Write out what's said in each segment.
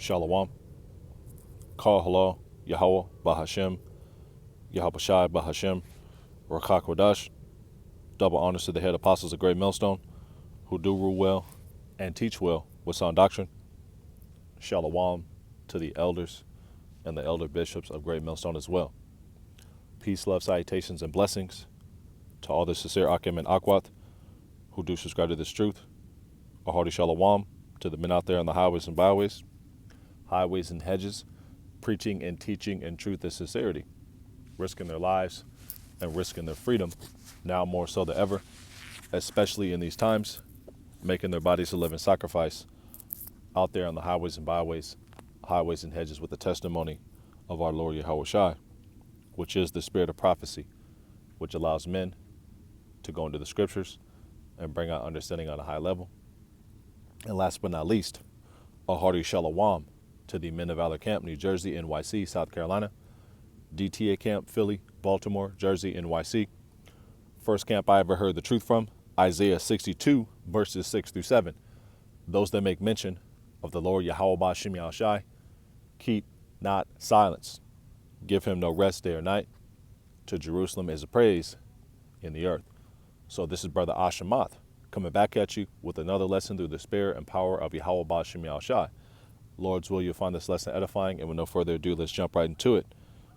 Shalom. Kal Halal, Yahweh, Bahashem, Yahushai, Bahashem, Rakak Wadash. Double honors to the head apostles of Great Millstone, who do rule well and teach well with sound doctrine. Shalom to the elders and the elder bishops of Great Millstone as well. Peace, love, salutations, and blessings to all the sincere Akim and Akwat who do subscribe to this truth. A hearty shalom to the men out there on the highways and byways, highways and hedges, preaching and teaching in truth and sincerity, risking their lives and risking their freedom, now more so than ever, especially in these times, making their bodies a living sacrifice out there on the highways and byways, highways and hedges with the testimony of our Lord Yahushai, which is the spirit of prophecy, which allows men to go into the scriptures and bring out understanding on a high level. And last but not least, a hearty shalom to the Men of Valor Camp, New Jersey, NYC, South Carolina, DTA Camp, Philly, Baltimore, Jersey, NYC. First camp I ever heard the truth from, Isaiah 62, verses 6 through 7. Those that make mention of the Lord Yahweh Ba'Shem Yahushai, keep not silence. Give him no rest day or night. To Jerusalem is a praise in the earth. So this is Brother Ashamath coming back at you with another lesson through the spirit and power of Yahweh Ba'Shem Yahushai. Lord's will, you'll find this lesson edifying, and with no further ado, let's jump right into it.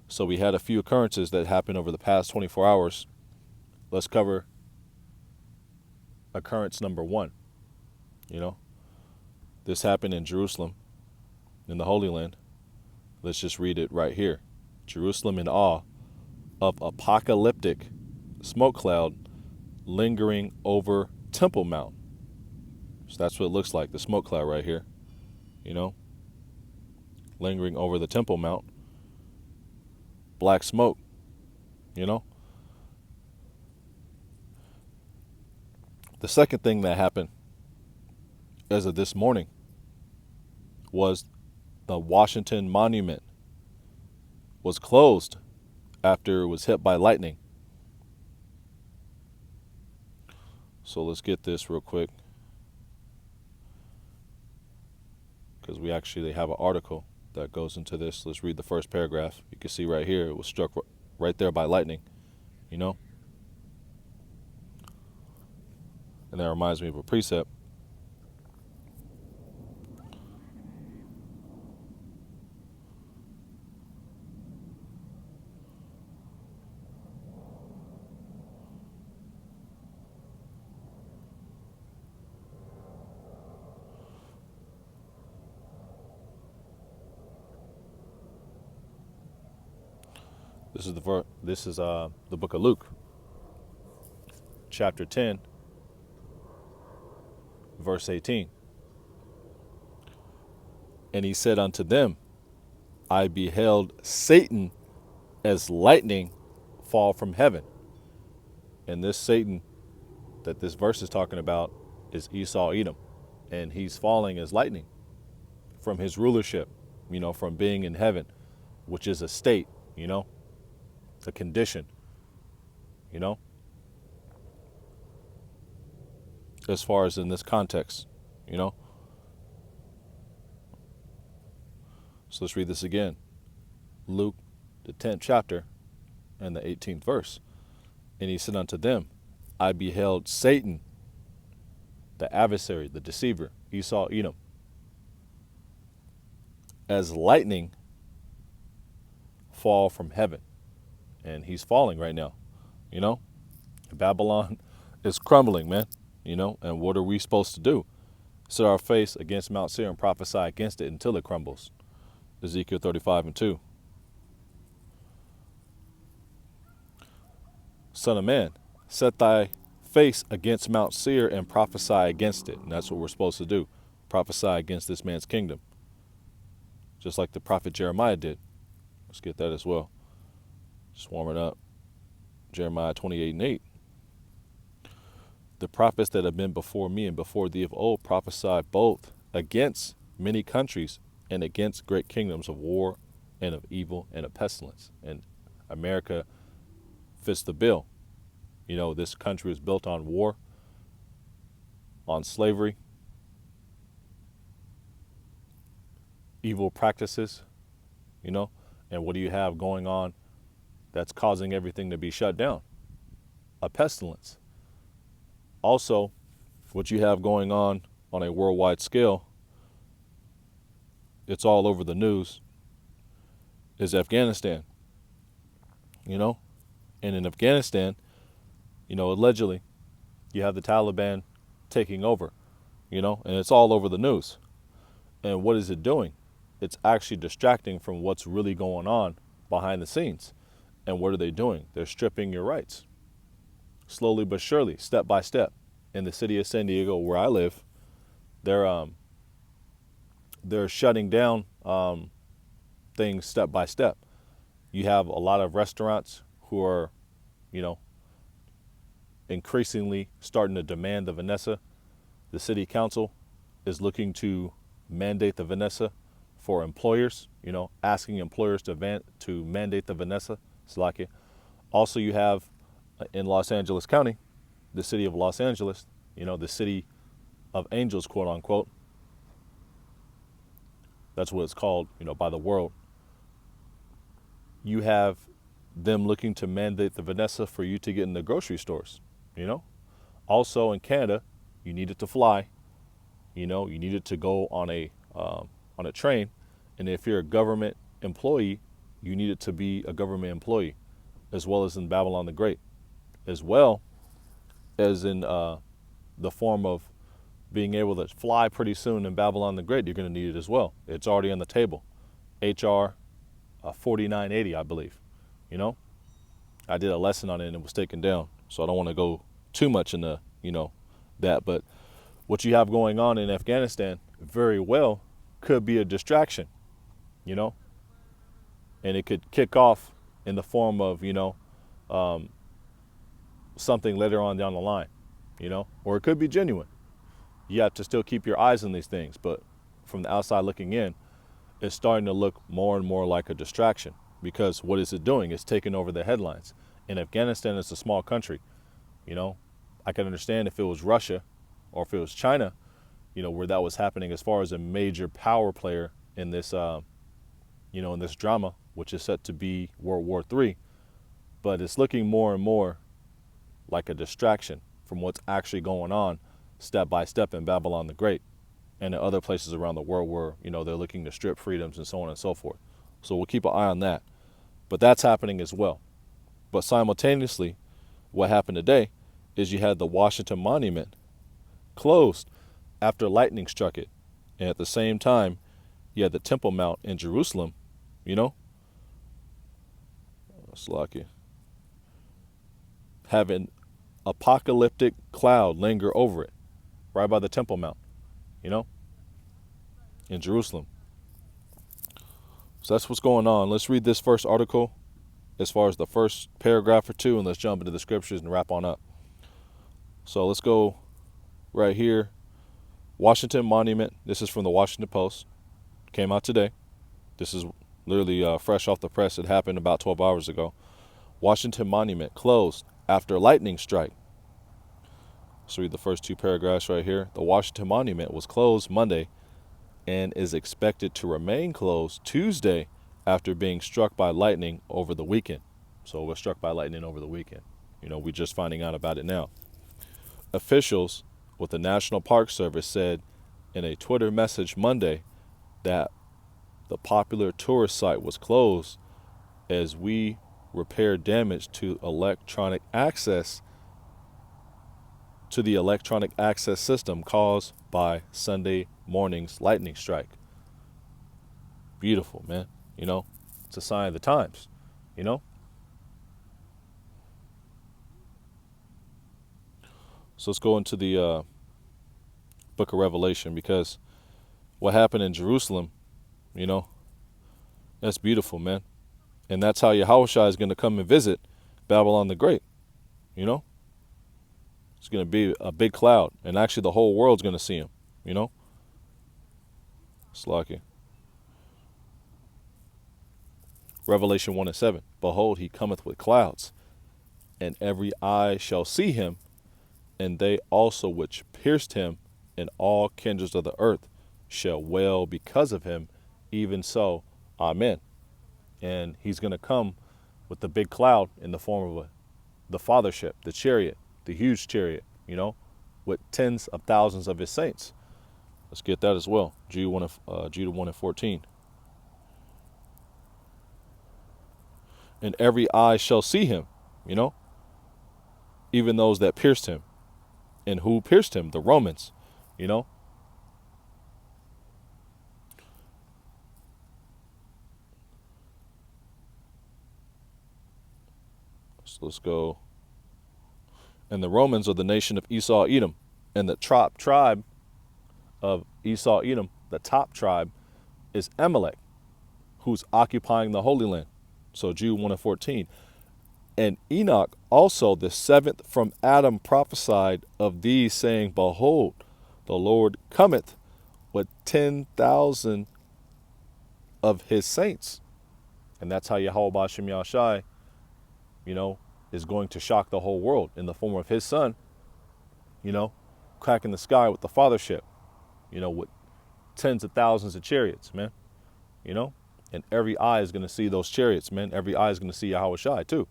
So we had a few occurrences that happened over the past 24 hours. Let's cover occurrence number one. This happened in Jerusalem, in the Holy Land. Let's just read it right here. Jerusalem in awe of apocalyptic smoke cloud lingering over Temple Mount. So that's what it looks like, the smoke cloud right here, lingering over the Temple Mount. Black smoke, The second thing that happened as of this morning was the Washington Monument was closed after it was hit by lightning. So let's get this real quick, because we actually have an article that goes into this. Let's read the first paragraph. You can see right here, it was struck right there by lightning, And that reminds me of a precept. This is the book of Luke, chapter 10, verse 18. And he said unto them, I beheld Satan as lightning fall from heaven. And this Satan that this verse is talking about is Esau Edom. And he's falling as lightning from his rulership, from being in heaven, which is a state, a condition, as far as in this context, So let's read this again. Luke, the 10th chapter and the 18th verse. And he said unto them, I beheld Satan, the adversary, the deceiver, Esau Edom, as lightning fall from heaven. And he's falling right now, Babylon is crumbling, man, and what are we supposed to do? Set our face against Mount Seir and prophesy against it until it crumbles. Ezekiel 35:2. Son of man, set thy face against Mount Seir and prophesy against it. And that's what we're supposed to do. Prophesy against this man's kingdom. Just like the prophet Jeremiah did. Let's get that as well. Just warm it up. Jeremiah 28:8. The prophets that have been before me and before thee of old prophesied both against many countries and against great kingdoms of war and of evil and of pestilence. And America fits the bill. This country was built on war, on slavery, evil practices, you know, and what do you have going on that's causing everything to be shut down? A pestilence. Also, what you have going on a worldwide scale, it's all over the news, is Afghanistan, you know? And in Afghanistan, you know, allegedly, you have the Taliban taking over, you know, and it's all over the news. And what is it doing? It's actually distracting from what's really going on behind the scenes. And what are they doing? They're stripping your rights. Slowly but surely, step by step. In the city of San Diego, where I live, they're shutting down things step by step. You have a lot of restaurants who are, you know, increasingly starting to demand the Vanessa. The city council is looking to mandate the Vanessa for employers, you know, asking employers to mandate the Vanessa. Slovakia. Also, you have in Los Angeles County, the city of Los Angeles, you know, the city of angels, quote unquote. That's what it's called, you know, by the world. You have them looking to mandate the Vanessa for you to get in the grocery stores, you know. Also in Canada, you needed to fly, you know, you needed to go on a train. And if you're a government employee, you needed to be a government employee, as well as in Babylon the Great, as well as in the form of being able to fly pretty soon in Babylon the Great. You're going to need it as well. It's already on the table. HR 4980, I believe. You know, I did a lesson on it and it was taken down, so I don't want to go too much into, you know, that. But what you have going on in Afghanistan very well could be a distraction, you know, and it could kick off in the form of, you know, something later on down the line, you know, or it could be genuine. You have to still keep your eyes on these things, but from the outside looking in, it's starting to look more and more like a distraction, because what is it doing? It's taking over the headlines. In Afghanistan, it's a small country, you know. I can understand if it was Russia or if it was China, you know, where that was happening as far as a major power player in this, you know, in this drama, which is set to be World War III. But it's looking more and more like a distraction from what's actually going on step by step in Babylon the Great and in other places around the world where, you know, they're looking to strip freedoms and so on and so forth. So we'll keep an eye on that. But that's happening as well. But simultaneously, what happened today is you had the Washington Monument closed after lightning struck it. And at the same time, you had the Temple Mount in Jerusalem, you know, Slovakia, having apocalyptic cloud linger over it, right by the Temple Mount, you know, in Jerusalem. So that's what's going on. Let's read this first article as far as the first paragraph or two, and let's jump into the scriptures and wrap on up. So let's go right here. Washington Monument. This is from the Washington Post. Came out today. This is literally fresh off the press. It happened about 12 hours ago. Washington Monument closed after lightning strike. Let's read the first two paragraphs right here. The Washington Monument was closed Monday and is expected to remain closed Tuesday after being struck by lightning over the weekend. So it was struck by lightning over the weekend. You know, we're just finding out about it now. Officials with the National Park Service said in a Twitter message Monday that the popular tourist site was closed as we repair damage to the electronic access system caused by Sunday morning's lightning strike. Beautiful, man. You know, it's a sign of the times, you know. So let's go into the book of Revelation, because what happened in Jerusalem, you know, that's beautiful, man. And that's how Yahushua is going to come and visit Babylon the Great, you know. It's going to be a big cloud, and actually the whole world's going to see him, you know. Slovakia. Revelation 1:7. Behold, he cometh with clouds, and every eye shall see him, and they also which pierced him, and all kindreds of the earth shall wail because of him, even so, amen. And he's going to come with the big cloud in the form of the fathership, the chariot, the huge chariot, with tens of thousands of his saints. Let's get that as well. Jude 1 and 14. And every eye shall see him, even those that pierced him. And who pierced him? The Romans, So let's go. And the Romans are the nation of Esau, Edom. And the top tribe of Esau, Edom, the top tribe, is Amalek, who's occupying the Holy Land. So Jude 1 and 14. And Enoch also, the seventh from Adam, prophesied of these, saying, Behold, the Lord cometh with 10,000 of his saints. And that's how Yahweh Ba'ashem Yahushai, is going to shock the whole world in the form of his son, cracking the sky with the fathership, with tens of thousands of chariots, man, and every eye is going to see those chariots, man. Every eye is going to see Yahweh Shai too,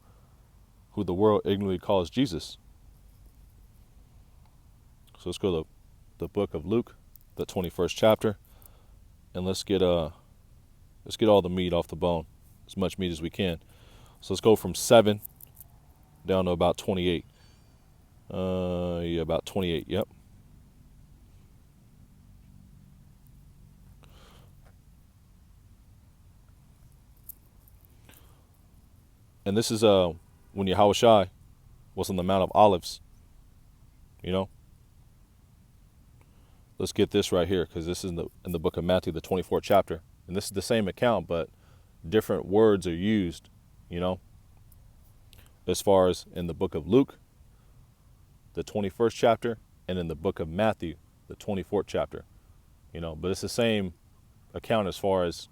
who the world ignorantly calls Jesus. So let's go to the book of Luke, the 21st chapter, and let's get all the meat off the bone, as much meat as we can. So let's go from 7 down to about 28. About 28, yep. And this is when Yahweh Shai was on the Mount of Olives, Let's get this right here, because this is in the book of Matthew, the 24th chapter. And this is the same account, but different words are used, as far as in the book of Luke, the 21st chapter, and in the book of Matthew, the 24th chapter, but it's the same account as far as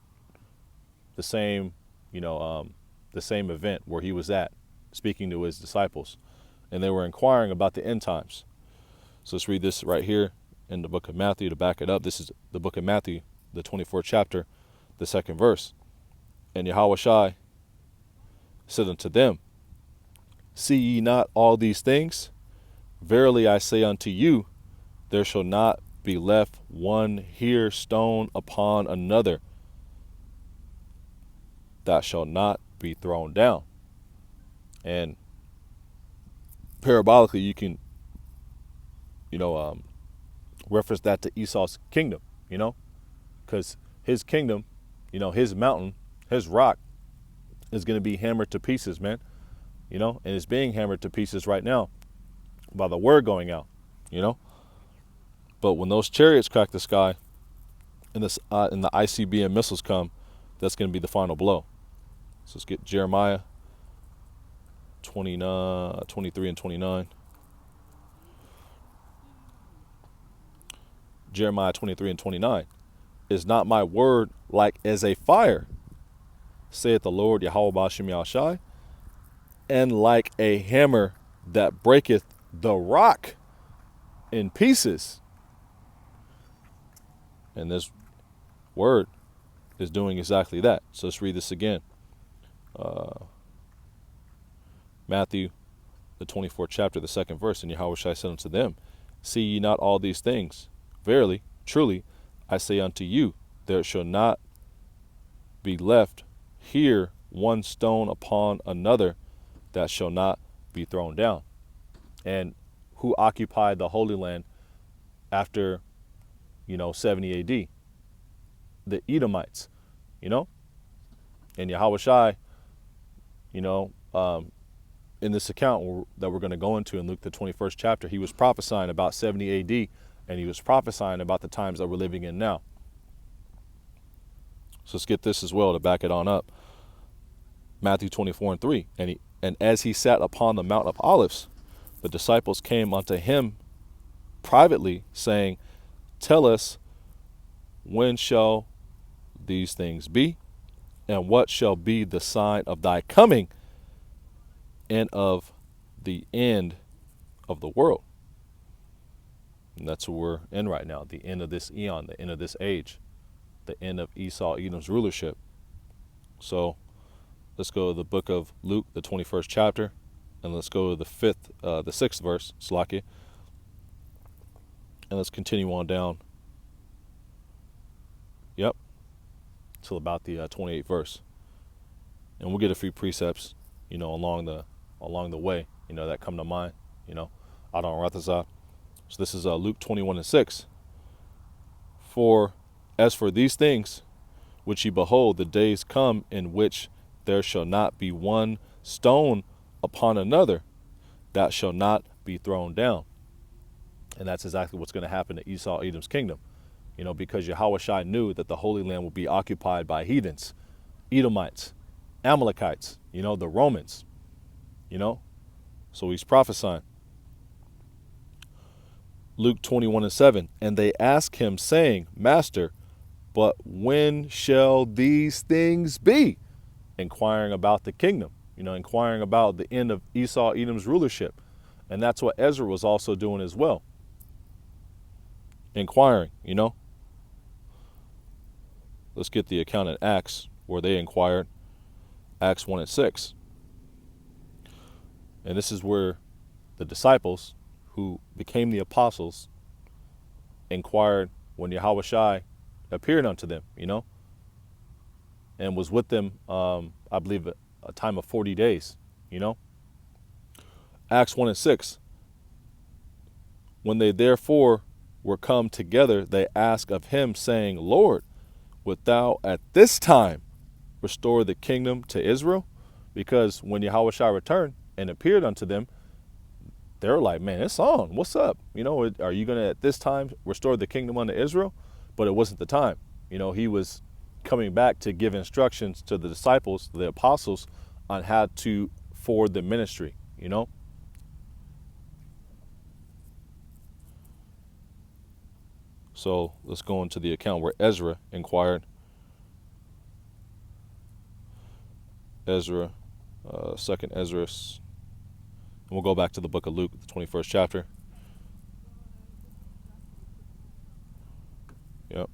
the same, the same event where he was at, speaking to his disciples, and they were inquiring about the end times. So let's read this right here in the book of Matthew to back it up. This is the book of Matthew, the 24th chapter, the 2nd verse. And Yahweh Shai said unto them, See ye not all these things? Verily I say unto you, there shall not be left one here stone upon another that shall not be thrown down. And parabolically, you can, reference that to Esau's kingdom, because his kingdom, his mountain, his rock is going to be hammered to pieces, man, and it's being hammered to pieces right now by the word going out, But when those chariots crack the sky and the ICBM missiles come, that's going to be the final blow. So let's get Jeremiah 23 and 29. Jeremiah 23 and 29. Is not my word like as a fire, saith the Lord Yahweh Ba'ashem Yahushai, and like a hammer that breaketh the rock in pieces? And this word is doing exactly that. So let's read this again. Matthew, the 24th chapter, the 2nd verse. And Yahweh Shai said unto them, See ye not all these things? Verily, truly, I say unto you, there shall not be left here one stone upon another that shall not be thrown down. And who occupied the Holy Land after, 70 AD? The Edomites, And Yahweh Shai, in this account that we're going to go into in Luke the 21st chapter, he was prophesying about 70 AD, and he was prophesying about the times that we're living in now. So let's get this as well to back it on up. Matthew 24 and 3. And as he sat upon the Mount of Olives, the disciples came unto him privately, saying, Tell us, when shall these things be? And what shall be the sign of thy coming and of the end of the world? And that's what we're in right now, the end of this eon, the end of this age. the end of Esau, Edom's rulership. So let's go to the book of Luke, the 21st chapter, and let's go to the 6th verse, Slakia, and let's continue on down. Yep, till about the 28th verse, and we'll get a few precepts, along the way, that come to mind, Adon Rathazah. So this is Luke 21:6. For as for these things which ye behold, the days come in which there shall not be one stone upon another that shall not be thrown down. And that's exactly what's going to happen to Esau, Edom's kingdom. Because Yahushua knew that the Holy Land would be occupied by heathens, Edomites, Amalekites, the Romans, So he's prophesying. Luke 21:7, and they ask him, saying, Master, but when shall these things be? Inquiring about the kingdom, inquiring about the end of Esau, Edom's rulership. And that's what Ezra was also doing as well. Inquiring, Let's get the account in Acts where they inquired. Acts 1:6. And this is where the disciples who became the apostles inquired when Yahushua appeared unto them, and was with them, I believe, a time of 40 days, Acts 1:6. When they therefore were come together, they asked of him, saying, Lord, wilt thou at this time restore the kingdom to Israel? Because when Yahushua returned and appeared unto them, they were like, man, it's on. What's up? Are you going to at this time restore the kingdom unto Israel? But it wasn't the time. He was coming back to give instructions to the disciples, the apostles, on how to forward the ministry, So let's go into the account where Ezra inquired. Ezra, 2nd Ezra. And we'll go back to the book of Luke, the 21st chapter. Yep.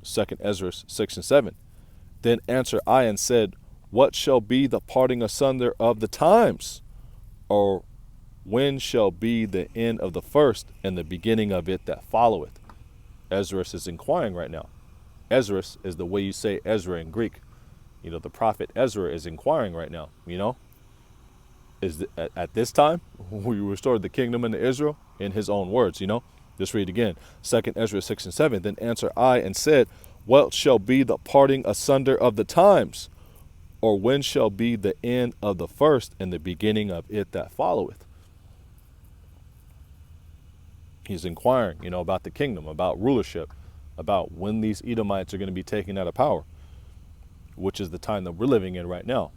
2nd Ezra 6 and 7. Then answered I and said, What shall be the parting asunder of the times? Or when shall be the end of the first and the beginning of it that followeth? Ezra is inquiring right now. Ezra is the way you say Ezra in Greek. The prophet Ezra is inquiring right now, Is at this time we restored the kingdom into Israel? In his own words, Just read again. 2nd Ezra 6 and 7. Then answered I and said, What shall be the parting asunder of the times? Or when shall be the end of the first and the beginning of it that followeth? He's inquiring, about the kingdom, about rulership, about when these Edomites are going to be taken out of power, which is the time that we're living in right now.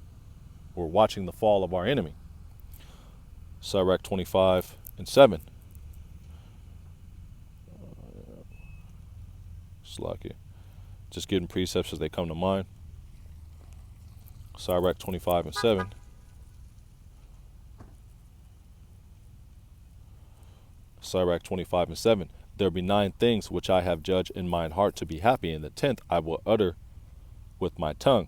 We're watching the fall of our enemy. Sirach 25 and 7. Slack it. Just getting precepts as they come to mind. Sirach 25 and 7. Sirach 25 and 7. There be 9 things which I have judged in mine heart to be happy, and the 10th I will utter with my tongue.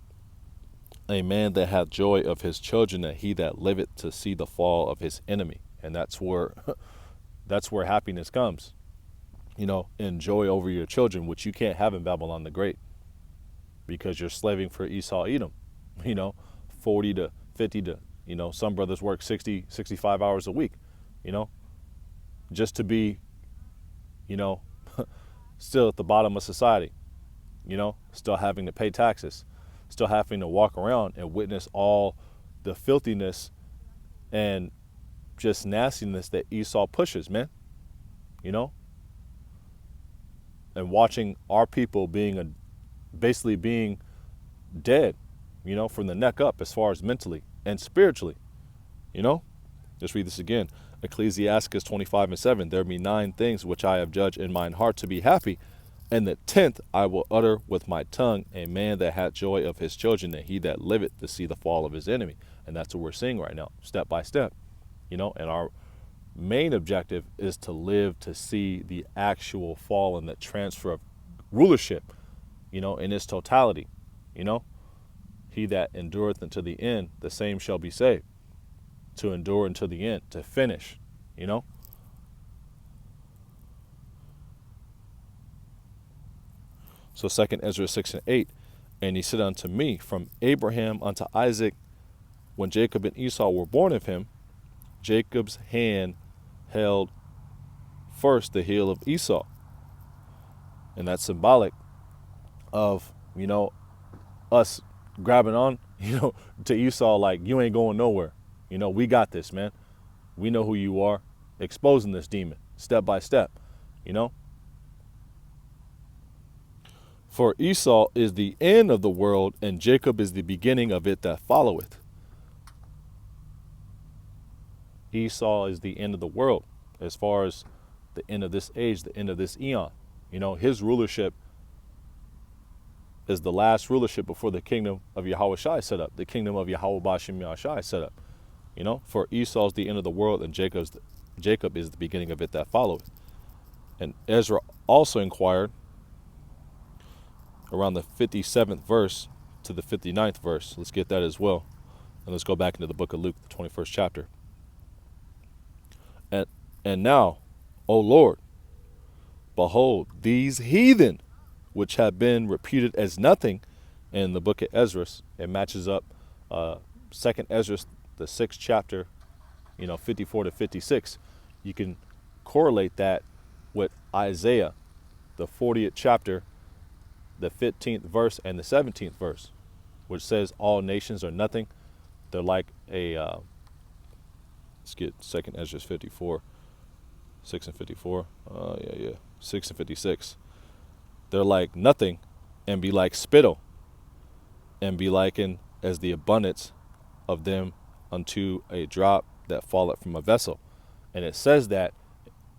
A man that hath joy of his children, and he that liveth to see the fall of his enemy. And that's where happiness comes. And joy over your children, which you can't have in Babylon the Great, because you're slaving for Esau, Edom. 40 to 50 to, some brothers work 60, 65 hours a week, just to be, still at the bottom of society, still having to pay taxes, still having to walk around and witness all the filthiness and just nastiness that Esau pushes, man, and watching our people basically being dead, from the neck up as far as mentally and spiritually, Let's read this again. Ecclesiasticus 25 and 7. There be 9 things which I have judged in mine heart to be happy, and the 10th I will utter with my tongue, a man that hath joy of his children, and he that liveth to see the fall of his enemy. And that's what we're seeing right now, step by step, and our main objective is to live to see the actual fall and the transfer of rulership, in its totality. He that endureth unto the end, the same shall be saved. To endure until the end, to finish, So 2nd Ezra 6 and 8, and he said unto me, from Abraham unto Isaac, when Jacob and Esau were born of him, Jacob's hand held first the heel of Esau. And that's symbolic of, us grabbing on, to Esau like, you ain't going nowhere. We got this, man. We know who you are. Exposing this demon step by step, For Esau is the end of the world, and Jacob is the beginning of it that followeth. Esau is the end of the world, as far as the end of this age, the end of this eon. His rulership is the last rulership before the kingdom of Yahweh Shai set up, the kingdom of Yahweh Bashim Yahshai set up. For Esau's the end of the world, and Jacob is the beginning of it that followeth. And Ezra also inquired around the 57th verse to the 59th verse. Let's get that as well. And let's go back into the book of Luke, the 21st chapter. And now, O Lord, behold, these heathen, which have been reputed as nothing in the book of Ezra, it matches up 2nd Ezra, the 6th chapter, 54 to 56. You can correlate that with Isaiah, the 40th chapter, the 15th verse and the 17th verse, which says all nations are nothing. They're like a, let's get 2nd Ezra 54, 6 and 54. 6 and 56. They're like nothing, and be like spittle, and be likened as the abundance of them unto a drop that falleth from a vessel. And it says that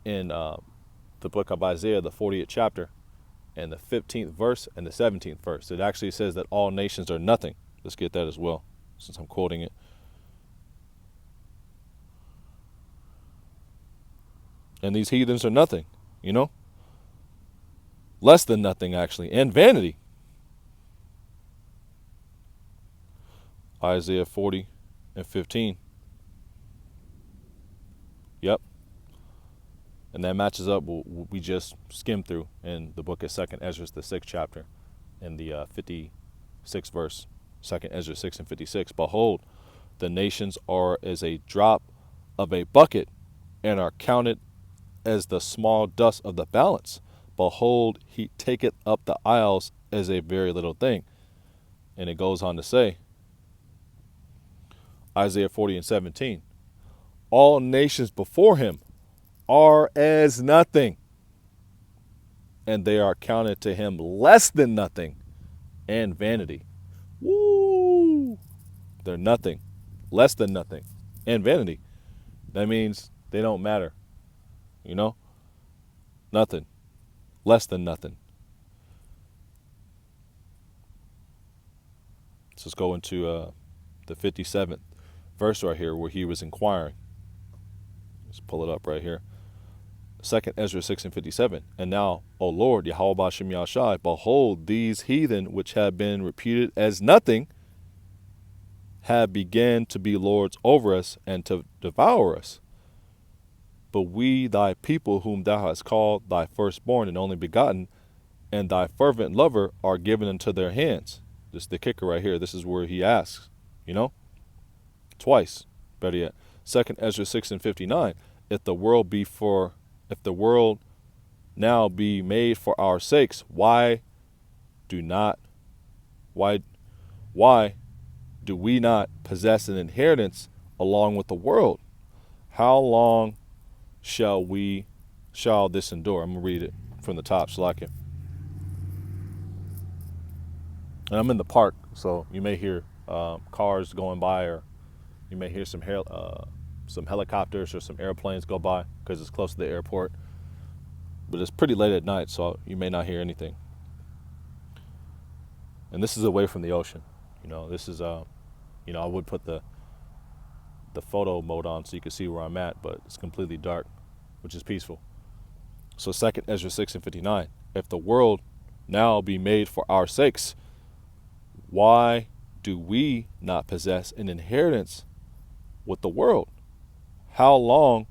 in the book of Isaiah, the 40th chapter, and the 15th verse and the 17th verse. It actually says that all nations are nothing. Let's get that as well, since I'm quoting it. And these heathens are nothing, less than nothing, actually, and vanity. Isaiah 40 and 15. Yep. And that matches up what we just skimmed through in the book of 2nd Ezra, the 6th chapter, in the 56th verse, 2nd Ezra 6 and 56. Behold, the nations are as a drop of a bucket, and are counted as the small dust of the balance. Behold, he taketh up the isles as a very little thing. And it goes on to say, Isaiah 40 and 17, all nations before him are as nothing, and they are counted to him less than nothing and vanity. Woo! They're nothing, less than nothing, and vanity. That means they don't matter, Nothing, less than nothing. So let's go into the 57th verse right here, where he was inquiring. Let's pull it up right here. 2nd Ezra 6 and 57. And now, O Lord, Yahweh Bashim Yahshai, behold, these heathen which have been reputed as nothing have began to be lords over us and to devour us. But we, thy people, whom thou hast called thy firstborn and only begotten, and thy fervent lover, are given into their hands. This is the kicker right here. This is where he asks, twice, better yet. 2nd Ezra 6 and 59. If the world now be made for our sakes, why do we not possess an inheritance along with the world? How long shall this endure? I'm going to read it from the top so I can. And I'm in the park, so you may hear cars going by, or you may hear some helicopters or some airplanes go by because it's close to the airport. But it's pretty late at night, so you may not hear anything. And this is away from the ocean. This is, I would put the photo mode on so you can see where I'm at, but it's completely dark, which is peaceful. So 2nd Ezra 6 and 59. If the world now be made for our sakes. Why do we not possess an inheritance with the world? How long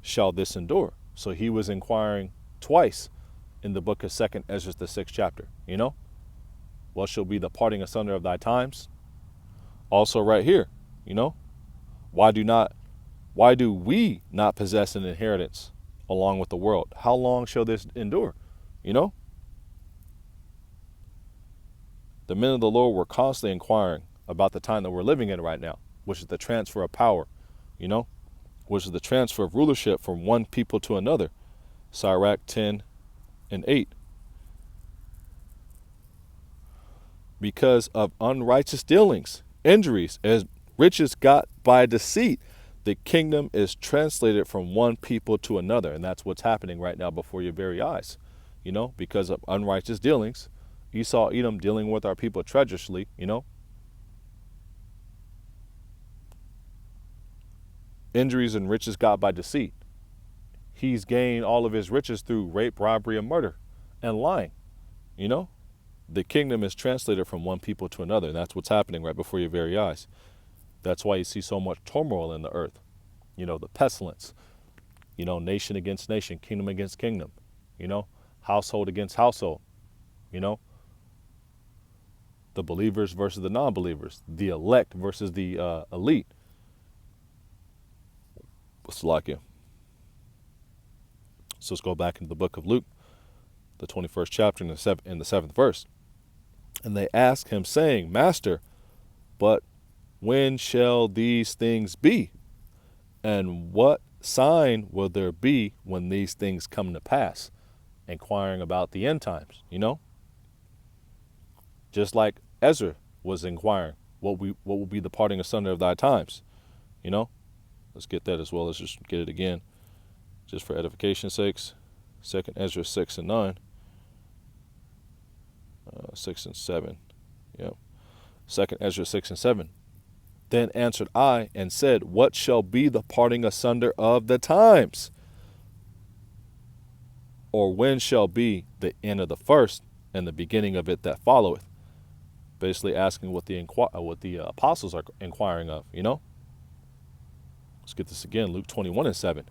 shall this endure? So he was inquiring twice in the book of 2nd Ezra, the 6th chapter. What shall be the parting asunder of thy times? Also right here, why do we not possess an inheritance along with the world? How long shall this endure? The men of the Lord were constantly inquiring about the time that we're living in right now, which is the transfer of power, which is the transfer of rulership from one people to another. Sirach 10 and 8. Because of unrighteous dealings, injuries, as riches got by deceit, the kingdom is translated from one people to another. And that's what's happening right now before your very eyes. Because of unrighteous dealings, Esau, Edom dealing with our people treacherously, injuries and riches got by deceit. He's gained all of his riches through rape, robbery, and murder and lying. The kingdom is translated from one people to another. And that's what's happening right before your very eyes. That's why you see so much turmoil in the earth. The pestilence, nation against nation, kingdom against kingdom, household against household, the believers versus the non-believers, the elect versus the elite. Salakia. So let's go back into the book of Luke, the 21st chapter in the 7th verse. And they asked him, saying, Master, but when shall these things be? And what sign will there be when these things come to pass? Inquiring about the end times, Just like Ezra was inquiring, what will be the parting asunder of thy times? Let's get that as well. Let's just get it again, just for edification's sakes. 2nd Ezra 6 and 9. 6 and 7. Yep. 2nd Ezra 6 and 7. Then answered I and said, what shall be the parting asunder of the times? Or when shall be the end of the first and the beginning of it that followeth? Basically asking what the apostles are inquiring of, Let's get this again, Luke 21 and 7.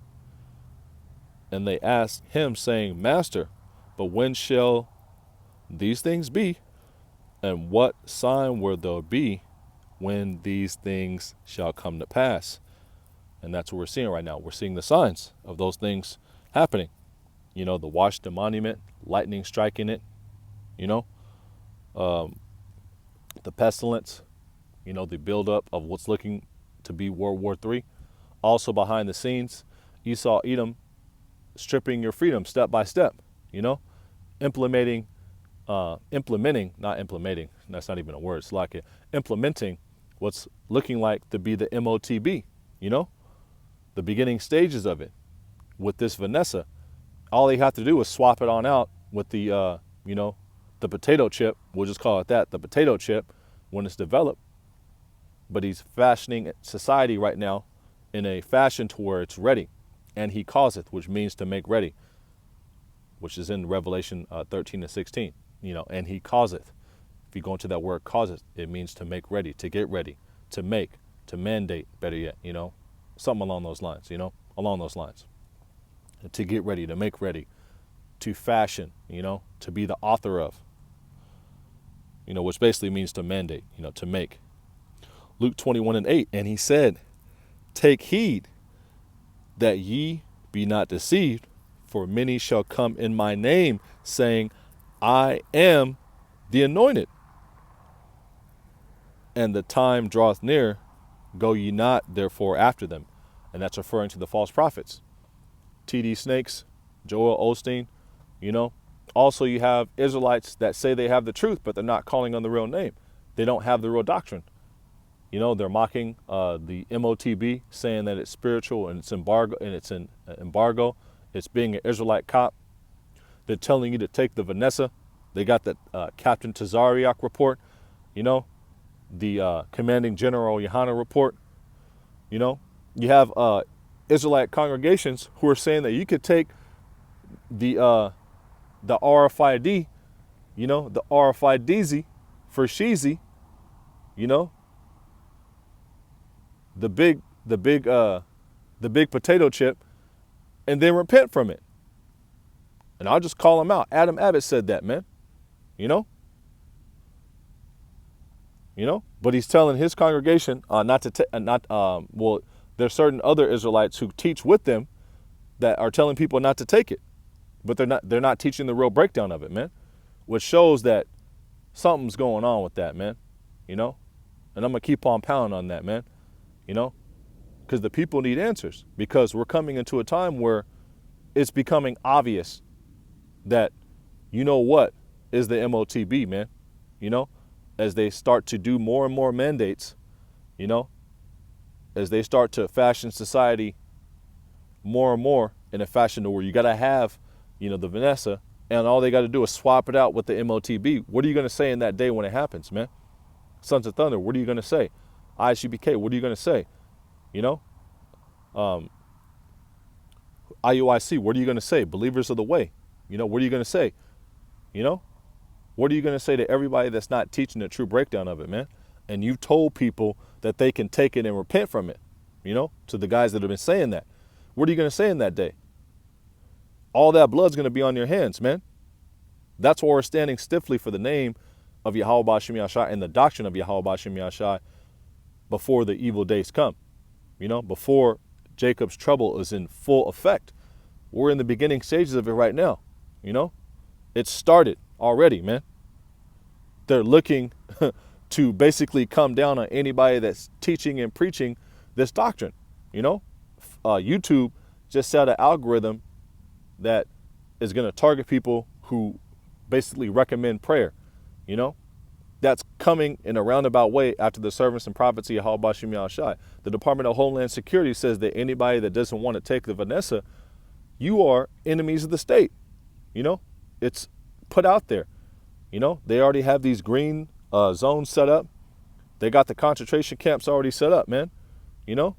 And they asked him, saying, Master, but when shall these things be? And what sign will there be when these things shall come to pass? And that's what we're seeing right now. We're seeing the signs of those things happening. The Washington Monument, lightning striking it, the pestilence, the buildup of what's looking to be World War III. Also behind the scenes, Esau, Edom, stripping your freedom step by step, implementing, not implementing, that's not even a word, it's like implementing what's looking like to be the MOTB, the beginning stages of it with this Vanessa. All they have to do is swap it on out with the, the potato chip. We'll just call it that, the potato chip, when it's developed. But he's fashioning society right now in a fashion to where it's ready. And he causeth, which means to make ready, which is in Revelation 13 and 16, and he causeth. If you go into that word causeth, it means to make ready, to get ready, to make, to mandate, better yet, something along those lines, to get ready, to make ready, to fashion, to be the author of, which basically means to mandate, to make. Luke 21 and 8, and he said, take heed that ye be not deceived, for many shall come in my name, saying, I am the anointed. And the time draweth near, go ye not therefore after them. And that's referring to the false prophets. T.D. Snakes, Joel Osteen, Also, you have Israelites that say they have the truth, but they're not calling on the real name. They don't have the real doctrine. They're mocking the MOTB, saying that it's spiritual and it's embargo, and it's an embargo. It's being an Israelite cop. They're telling you to take the Vanessa. They got the Captain Tazariak report, the Commanding General Yohana report. You have Israelite congregations who are saying that you could take the RFID you know, the RFID for Sheezy, you know, the big potato chip, and then repent from it. And I'll just call him out. Adam Abbott said that, man. You know? But he's telling his congregation not to well, there's certain other Israelites who teach with them that are telling people not to take it. But they're not teaching the real breakdown of it, man. Which shows that something's going on with that, man. You know? And I'm going to keep on pounding on that, man. You know? Because the people need answers. Because we're coming into a time where it's becoming obvious that, you know what, is the MOTB, man. You know? As they start to do more and more mandates, you know? As they start to fashion society more and more in a fashion where you got to have, you know, the Vanessa, and all they got to do is swap it out with the MOTB. What are you going to say in that day when it happens, man? Sons of Thunder, what are you going to say? ICBK, what are you going to say? You know? IUIC, what are you going to say? Believers of the Way, you know, what are you going to say? You know? What are you going to say to everybody that's not teaching the true breakdown of it, man? And you told people that they can take it and repent from it, you know, to the guys that have been saying that. What are you going to say in that day? All that blood's going to be on your hands, man. That's why we're standing stiffly for the name of Yahweh Ba'Shem Yahshai and the doctrine of Yahweh Ba'Shem Yahshai before the evil days come, you know, before Jacob's trouble is in full effect. We're in the beginning stages of it right now, you know. It started already, man. They're looking to basically come down on anybody that's teaching and preaching this doctrine, you know. YouTube just set an algorithm that is going to target people who basically recommend prayer, you know. That's coming in a roundabout way after the servants and prophets of Yahweh Ba'Shem Yahshai. The Department of Homeland Security says that anybody that doesn't want to take the Vanessa, you are enemies of the state, you know. It's put out there, you know. They already have these green zones set up. They got the concentration camps already set up, man. You know,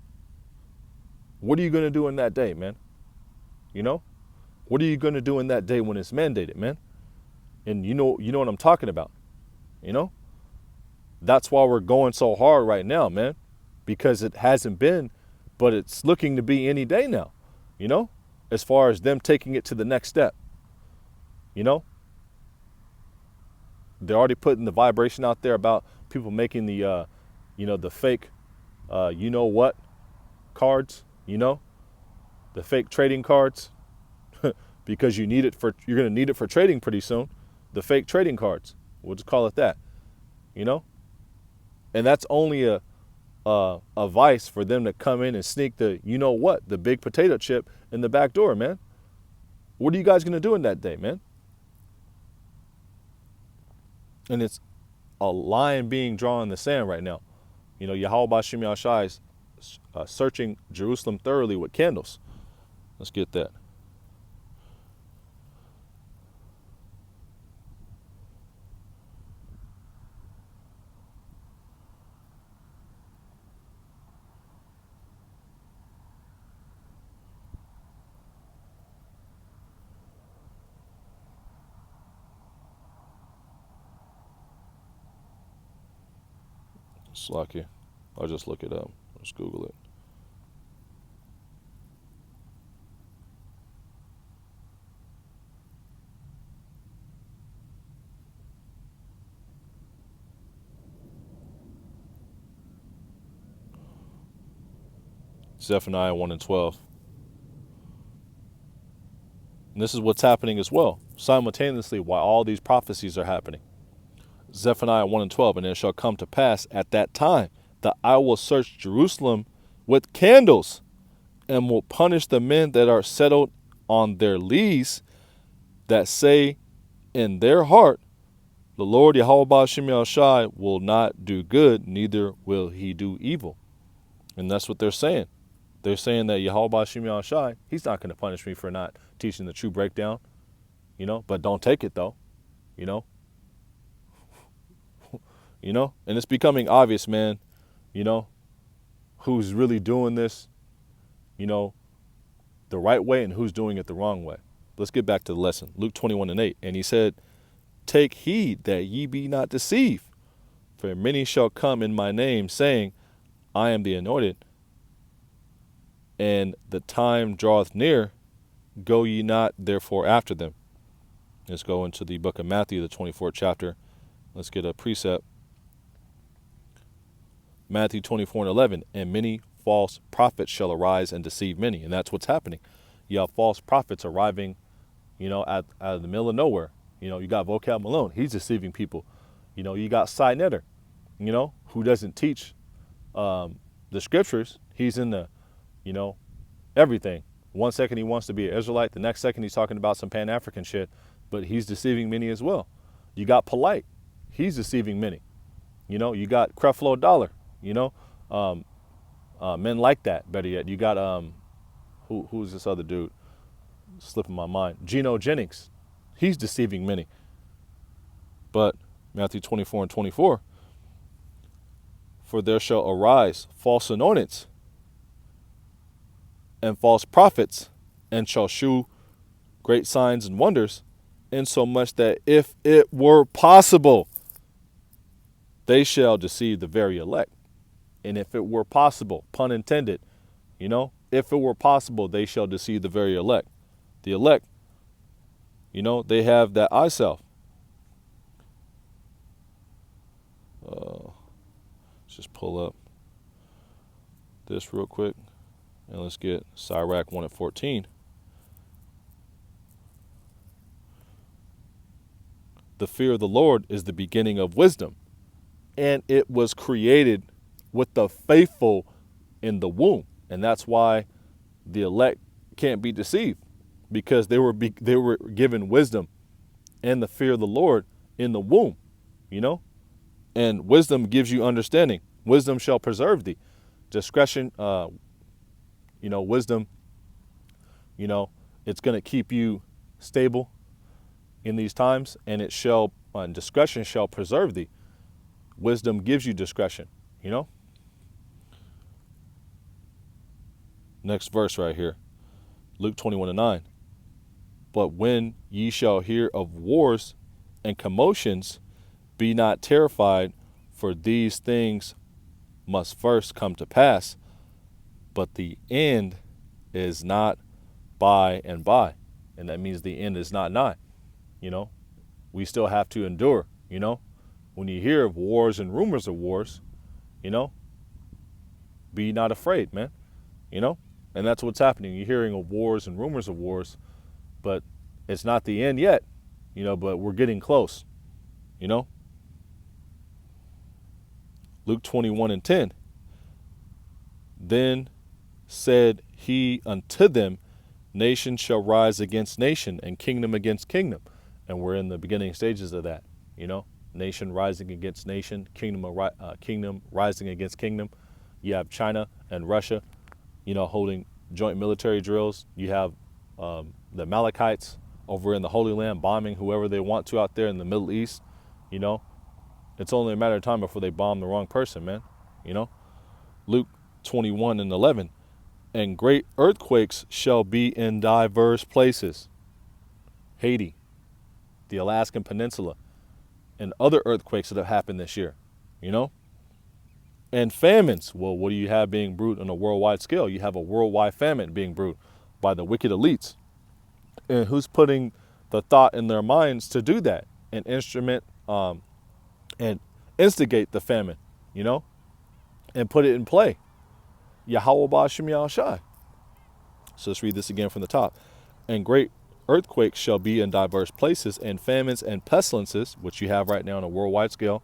what are you going to do in that day, man? You know, what are you going to do in that day when it's mandated, man? And you know what I'm talking about, you know. That's why we're going so hard right now, man, because it hasn't been, but it's looking to be any day now, you know, as far as them taking it to the next step. You know, they're already putting the vibration out there about people making the, you know, the fake, you know what, cards, you know, the fake trading cards, because you're going to need it for trading pretty soon. The fake trading cards, we'll just call it that, you know, and that's only a vice for them to come in and sneak the, you know what, the big potato chip in the back door, man. What are you guys going to do in that day, man? And it's a line being drawn in the sand right now. You know, Yahweh Ba'Shem Yahshai is searching Jerusalem thoroughly with candles. Let's get that. Slacky. I'll just look it up. Let's Google it. Zephaniah 1 and 12. And this is what's happening as well, simultaneously while all these prophecies are happening. Zephaniah 1 and 12, and it shall come to pass at that time that I will search Jerusalem with candles and will punish the men that are settled on their lees, that say in their heart, the Lord Yahweh Ba'Shem Yahshai will not do good, neither will he do evil. And that's what they're saying. They're saying that Yahweh Ba'Shem Yahshai, he's not going to punish me for not teaching the true breakdown, you know, but don't take it though, you know. You know, and it's becoming obvious, man, you know, who's really doing this, you know, the right way and who's doing it the wrong way. Let's get back to the lesson. Luke 21 and 8. And he said, take heed that ye be not deceived. For many shall come in my name, saying, I am the anointed, and the time draweth near. Go ye not therefore after them. Let's go into the book of Matthew, the 24th chapter. Let's get a precept. Matthew 24:11. And many false prophets shall arise and deceive many. And that's what's happening. You have false prophets arriving, out of the middle of nowhere. You got Vocab Malone. He's deceiving people. You got Cy Netter, who doesn't teach the scriptures. He's in the, everything. One second he wants to be an Israelite. The next second he's talking about some Pan-African shit. But he's deceiving many as well. You got Polite. He's deceiving many. You got Creflo Dollar. Men like that, better yet. You got, who's this other dude? Slipping my mind. Geno Jennings. He's deceiving many. But Matthew 24:24. For there shall arise false anointings and false prophets, and shall shew great signs and wonders, insomuch that if it were possible, they shall deceive the very elect. And if it were possible, pun intended, if it were possible, they shall deceive the very elect. The elect, they have that I self. Let's just pull up this real quick, and let's get Sirach 1:14. The fear of the Lord is the beginning of wisdom, and it was created with the faithful in the womb. And that's why the elect can't be deceived, because they were given wisdom and the fear of the Lord in the womb, and wisdom gives you understanding. Wisdom shall preserve thee. Discretion, wisdom, it's going to keep you stable in these times, and discretion shall preserve thee. Wisdom gives you discretion, Next verse right here, Luke 21:9. But when ye shall hear of wars and commotions, be not terrified, for these things must first come to pass, but the end is not by and by. And that means the end is not nigh. We still have to endure, When you hear of wars and rumors of wars, be not afraid, man, And that's what's happening. You're hearing of wars and rumors of wars, but it's not the end yet, but we're getting close, Luke 21:10. Then said he unto them, nation shall rise against nation, and kingdom against kingdom. And we're in the beginning stages of that, nation rising against nation, kingdom rising against kingdom. You have China and Russia, holding joint military drills. You have the Amalekites over in the Holy Land bombing whoever they want to out there in the Middle East. It's only a matter of time before they bomb the wrong person, man. Luke 21:11. And great earthquakes shall be in diverse places. Haiti, the Alaskan Peninsula, and other earthquakes that have happened this year, And famines. Well, what do you have being brewed on a worldwide scale? You have a worldwide famine being brewed by the wicked elites. And who's putting the thought in their minds to do that and and instigate the famine, and put it in play? Yahweh Ba'Shem Yahushai. So let's read this again from the top. And great earthquakes shall be in diverse places, and famines and pestilences, which you have right now on a worldwide scale.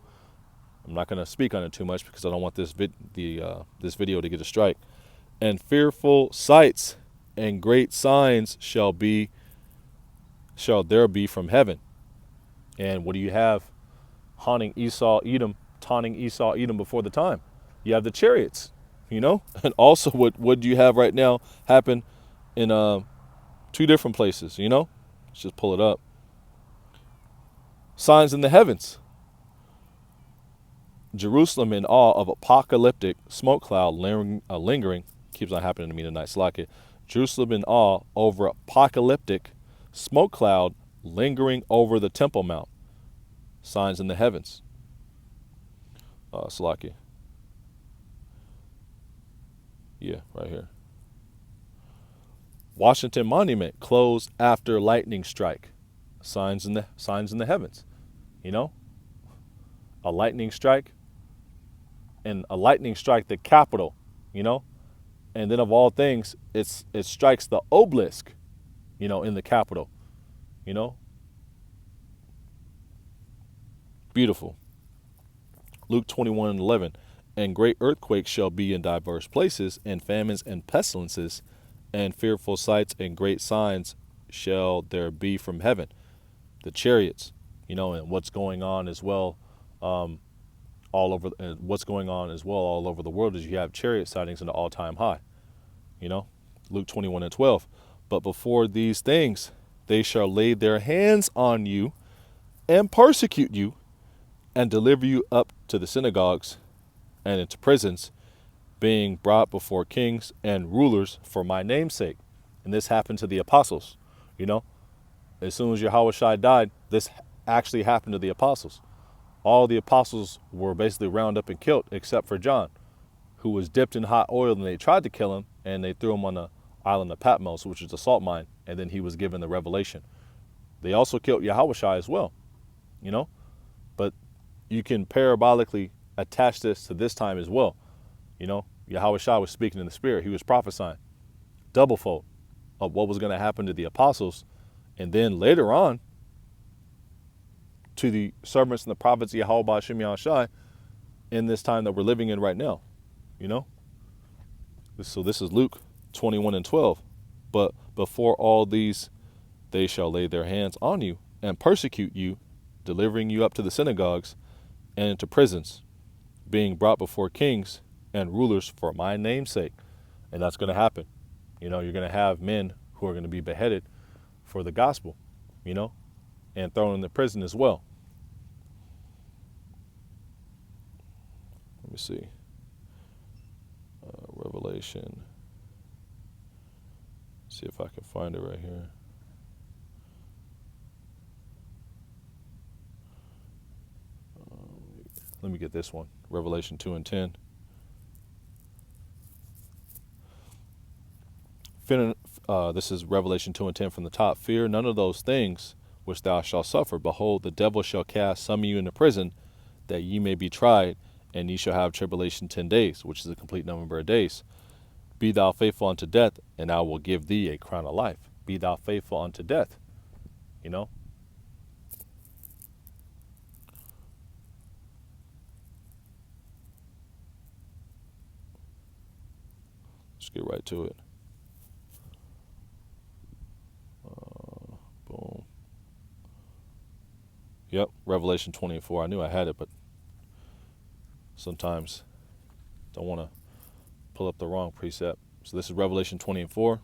I'm not going to speak on it too much because I don't want this this video to get a strike. And fearful sights and great signs shall there be from heaven. And what do you have taunting Esau Edom before the time? You have the chariots, And also what do you have right now happen in two different places, Let's just pull it up. Signs in the heavens. Jerusalem in awe of apocalyptic smoke cloud lingering. Keeps on happening to me tonight, slack it. Jerusalem in awe over apocalyptic smoke cloud lingering over the Temple Mount. signs in the heavens. Salaki. Yeah, right here. Washington Monument closed after lightning strike. Signs in the heavens. You know, a lightning strike, and a lightning strike the Capitol. You know, and then of all things, it strikes the obelisk. You know, in the Capitol. You know, beautiful. Luke 21:11, and great earthquakes shall be in diverse places, and famines and pestilences, and fearful sights and great signs shall there be from heaven. The chariots, you know, and what's going on as well, all over, and what's going on as well all over the world is you have chariot sightings in an all-time high. You know, Luke 21:12. But before these things, they shall lay their hands on you and persecute you and deliver you up to the synagogues and into prisons, being brought before kings and rulers for my name's sake. And this happened to the apostles. You know, as soon as Yahushua died, this actually happened to the apostles. All the apostles were basically rounded up and killed except for John, who was dipped in hot oil, and they tried to kill him, and they threw him on the island of Patmos, which is a salt mine, and then he was given the revelation. They also killed Yahushua as well, you know, but you can parabolically attach this to this time as well. You know, Yahushua was speaking in the spirit. He was prophesying doublefold of what was going to happen to the apostles. And then later on to the servants and the prophets, Yahweh Hashem Yahushua, in this time that we're living in right now, you know. So this is Luke 21:12. But before all these, they shall lay their hands on you and persecute you, delivering you up to the synagogues and into prisons, being brought before kings and rulers for my name's sake. And that's going to happen. You know, you're going to have men who are going to be beheaded for the gospel, you know, and thrown in the prison as well. Let me see. Revelation. See if I can find it right here. Let me get this one. Revelation 2:10. This is Revelation 2:10 from the top. Fear none of those things which thou shalt suffer. Behold, the devil shall cast some of you into prison, that ye may be tried, and ye shall have tribulation 10 days, which is a complete number of days. Be thou faithful unto death, and I will give thee a crown of life. Be thou faithful unto death. You know? Let's get right to it. Boom. Yep, Revelation 24. I knew I had it, but sometimes don't want to pull up the wrong precept. So this is Revelation 24.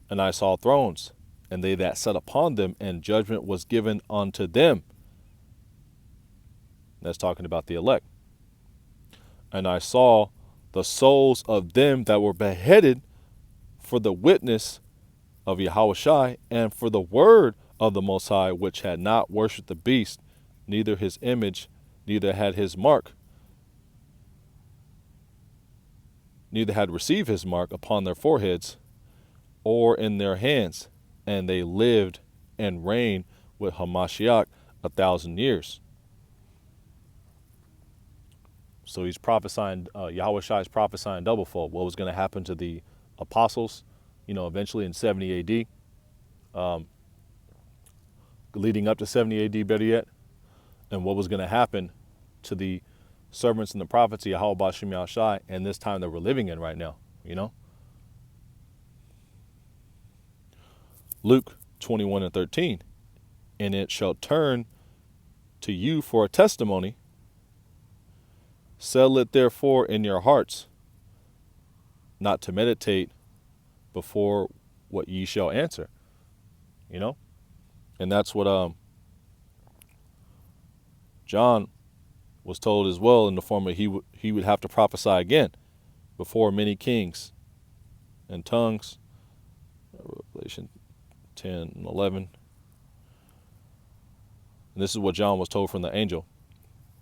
And I saw thrones, and they that sat upon them, and judgment was given unto them. That's talking about the elect. And I saw the souls of them that were beheaded for the witness of Yahushua and for the word of the Most High, which had not worshipped the beast, neither his image, neither had his mark, neither had received his mark upon their foreheads or in their hands. And they lived and reigned with Hamashiach 1,000 years. So he's prophesying, Yahushua is prophesying doublefold. What was going to happen to the apostles, you know, eventually in 70 AD, leading up to 70 AD, better yet, and what was going to happen to the servants and the prophets of Yahweh Hashem Yahushua in this time that we're living in right now, you know. Luke 21:13, and it shall turn to you for a testimony. Settle it therefore in your hearts, not to meditate before what ye shall answer. You know? And that's what John was told as well, in the form of he would have to prophesy again before many kings and tongues. Revelation 10 and 11. And this is what John was told from the angel.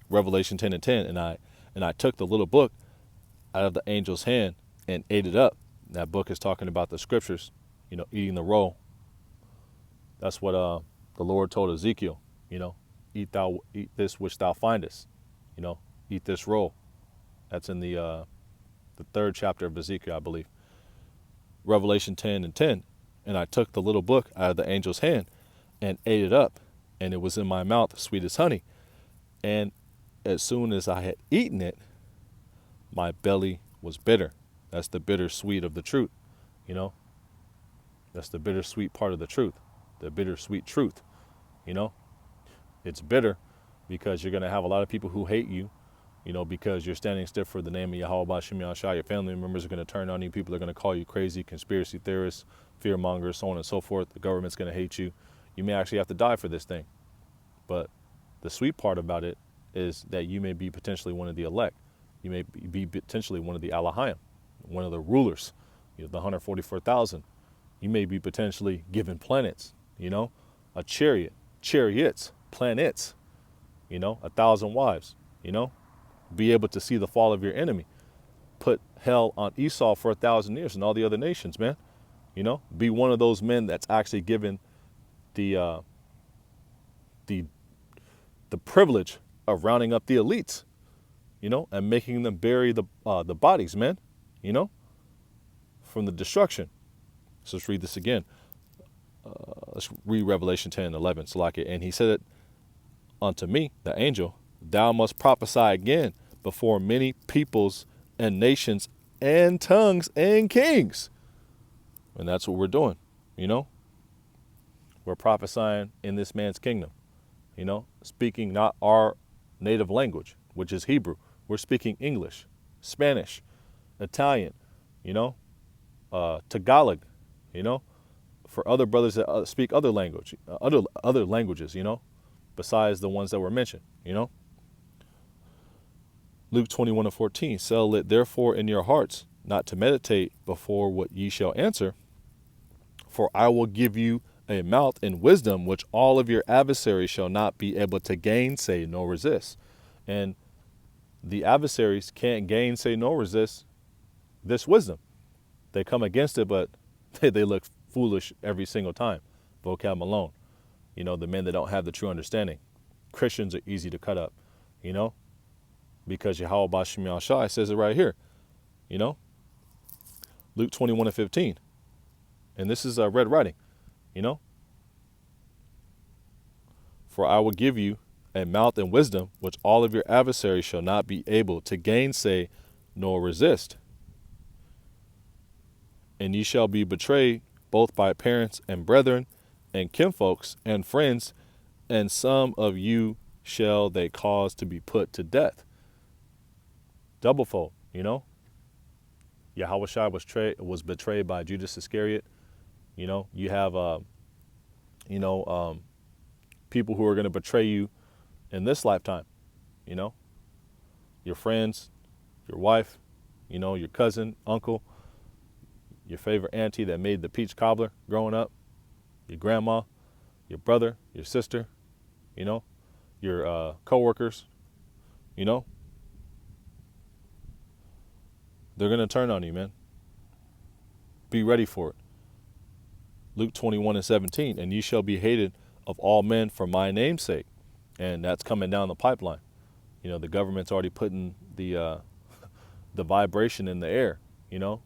Revelation 10 and 10. And I took the little book out of the angel's hand and ate it up. That book is talking about the scriptures, eating the roll. That's what the Lord told Ezekiel, eat this which thou findest, eat this roll. That's in the 3rd chapter of Ezekiel, I believe. Revelation 10 and 10. And I took the little book out of the angel's hand and ate it up, and it was in my mouth sweet as honey. And as soon as I had eaten it, my belly was bitter. That's the bittersweet of the truth, That's the bittersweet part of the truth, the bittersweet truth, It's bitter because you're going to have a lot of people who hate you, because you're standing stiff for the name of Yahweh B'Shem Yahshua. Your family members are going to turn on you. People are going to call you crazy, conspiracy theorists, fear mongers, so on and so forth. The government's going to hate you. You may actually have to die for this thing. But the sweet part about it is that you may be potentially one of the elect. You may be potentially one of the Alahayim, one of the rulers, the 144,000. You may be potentially given planets, a chariot, chariots, planets, 1,000 wives, be able to see the fall of your enemy, put hell on Esau for 1,000 years and all the other nations, man, be one of those men that's actually given the privilege of rounding up the elites, and making them bury the bodies, man, from the destruction. So let's read this again. Let's read Revelation 10 and 11. And he said it unto me, the angel, thou must prophesy again before many peoples and nations and tongues and kings. And that's what we're doing, We're prophesying in this man's kingdom, speaking not our native language, which is Hebrew. We're speaking English, Spanish, Italian, Tagalog, for other brothers that speak other languages, besides the ones that were mentioned, Luke 21 and 14, settle it therefore in your hearts, not to meditate before what ye shall answer, for I will give you a mouth and wisdom which all of your adversaries shall not be able to gainsay nor resist. And the adversaries can't gainsay nor resist this wisdom. They come against it, but they look foolish every single time. Vocab alone. The men that don't have the true understanding. Christians are easy to cut up, because Yahweh B'Shem Yahshua says it right here, Luke 21 and 15. And this is red writing, for I will give you a mouth and wisdom which all of your adversaries shall not be able to gainsay nor resist. And ye shall be betrayed both by parents and brethren and kinfolks and friends, and some of you shall they cause to be put to death. Doublefold, Yahweh Shai was betrayed by Judas Iscariot. You have, people who are going to betray you in this lifetime, your friends, your wife, your cousin, uncle, your favorite auntie that made the peach cobbler growing up, your grandma, your brother, your sister, your coworkers, they're going to turn on you, man. Be ready for it. Luke 21 and 17, and ye shall be hated of all men for my name's sake. And that's coming down the pipeline. The government's already putting the vibration in the air,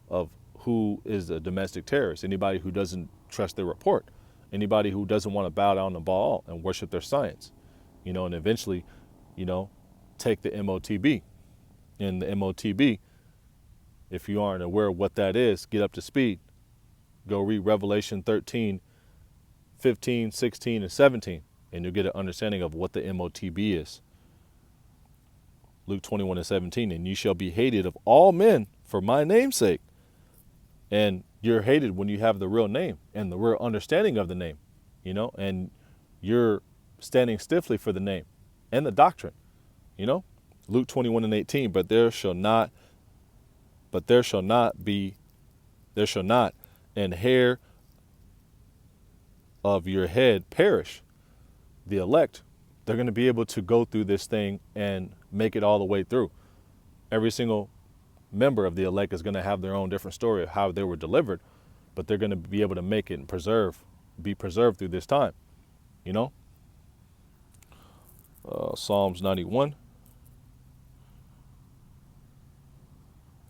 of who is a domestic terrorist. Anybody who doesn't trust their report. Anybody who doesn't want to bow down to Baal and worship their science. And eventually, take the MOTB. And the MOTB, if you aren't aware of what that is, get up to speed. Go read Revelation 13, 15, 16, and 17, and you'll get an understanding of what the MOTB is. Luke 21 and 17, and ye shall be hated of all men for my name's sake. And you're hated when you have the real name and the real understanding of the name, and you're standing stiffly for the name and the doctrine, Luke 21 and 18, but there shall not an hair of your head perish. The elect They're going to be able to go through this thing and make it all the way through. Every single member of the elect is going to have their own different story of how they were delivered, but they're going to be able to make it and be preserved through this time, you know? Psalms 91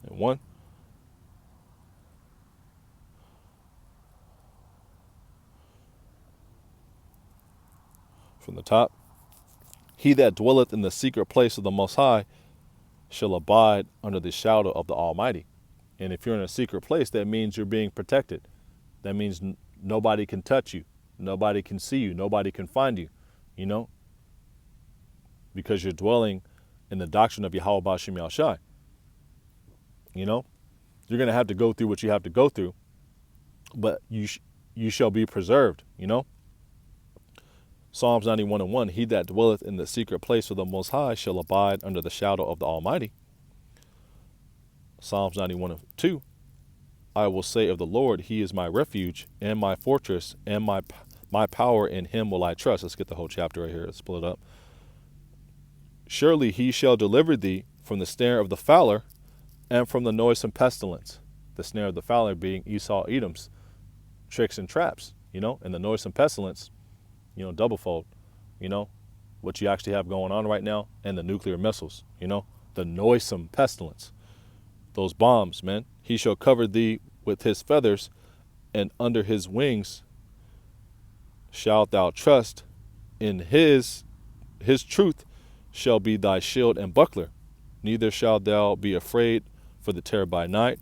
and 1. From the top. He that dwelleth in the secret place of the Most High shall abide under the shadow of the Almighty. And if you're in a secret place, that means you're being protected. That means nobody can touch you. Nobody can see you. Nobody can find you, you know, because you're dwelling in the doctrine of Yahweh Ba'ashem Yahushai. You know, you're going to have to go through what you have to go through, but you shall be preserved, you know. Psalms 91 and 1, he that dwelleth in the secret place of the Most High shall abide under the shadow of the Almighty. Psalms 91 and 2, I will say of the Lord, he is my refuge and my fortress and my power, in him will I trust. Let's get the whole chapter right here. Let's pull it up. Surely he shall deliver thee from the snare of the fowler and from the noisome pestilence. The snare of the fowler being Esau Edom's tricks and traps, you know, and the noisome pestilence, you know, double fold, you know, what you actually have going on right now, and the nuclear missiles, you know, the noisome pestilence, those bombs, man. He shall cover thee with his feathers, and under his wings shalt thou trust. In his truth shall be thy shield and buckler. Neither shalt thou be afraid for the terror by night,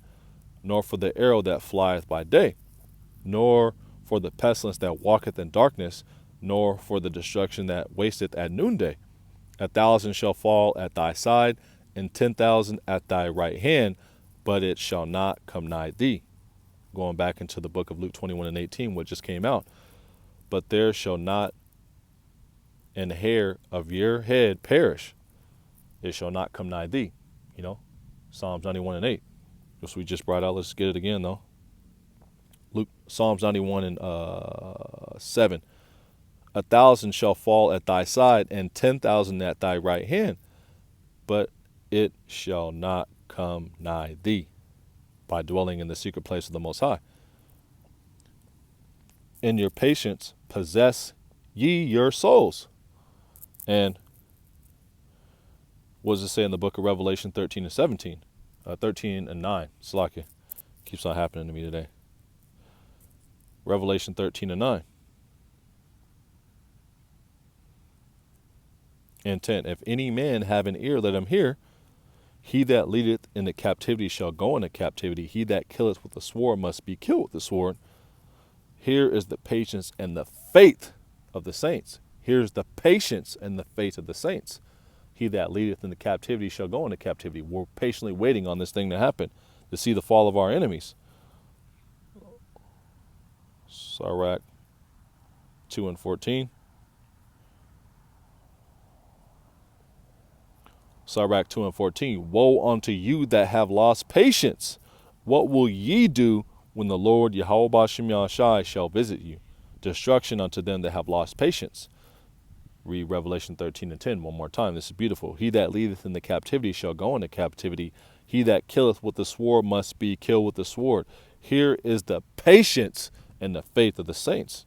nor for the arrow that flieth by day, nor for the pestilence that walketh in darkness, nor for the destruction that wasteth at noonday. 1,000 shall fall at thy side, and 10,000 at thy right hand, but it shall not come nigh thee. Going back into the book of Luke 21 and 18, what just came out. But there shall not an hair of your head perish. It shall not come nigh thee. You know, Psalms 91 and 8. Which we just brought out. Let's get it again, though. Psalms 91 and 7. 1,000 shall fall at thy side, and 10,000 at thy right hand, but it shall not come nigh thee, by dwelling in the secret place of the Most High. In your patience possess ye your souls. And what does it say in the book of Revelation 13 and 17? 13 and 9. Slakia. Keeps on happening to me today. Revelation 13 and 9. And 10. If any man have an ear, let him hear. He that leadeth into captivity shall go into captivity. He that killeth with the sword must be killed with the sword. Here is the patience and the faith of the saints. Here's the patience and the faith of the saints. He that leadeth into captivity shall go into captivity. We're patiently waiting on this thing to happen, to see the fall of our enemies. Sirach 2 and 14. Sirach 2 and 14. Woe unto you that have lost patience. What will ye do when the Lord Yahweh Ba'ashem Yahushai shall visit you? Destruction unto them that have lost patience. Read Revelation 13 and 10 one more time. This is beautiful. He that leadeth in the captivity shall go into captivity. He that killeth with the sword must be killed with the sword. Here is the patience and the faith of the saints.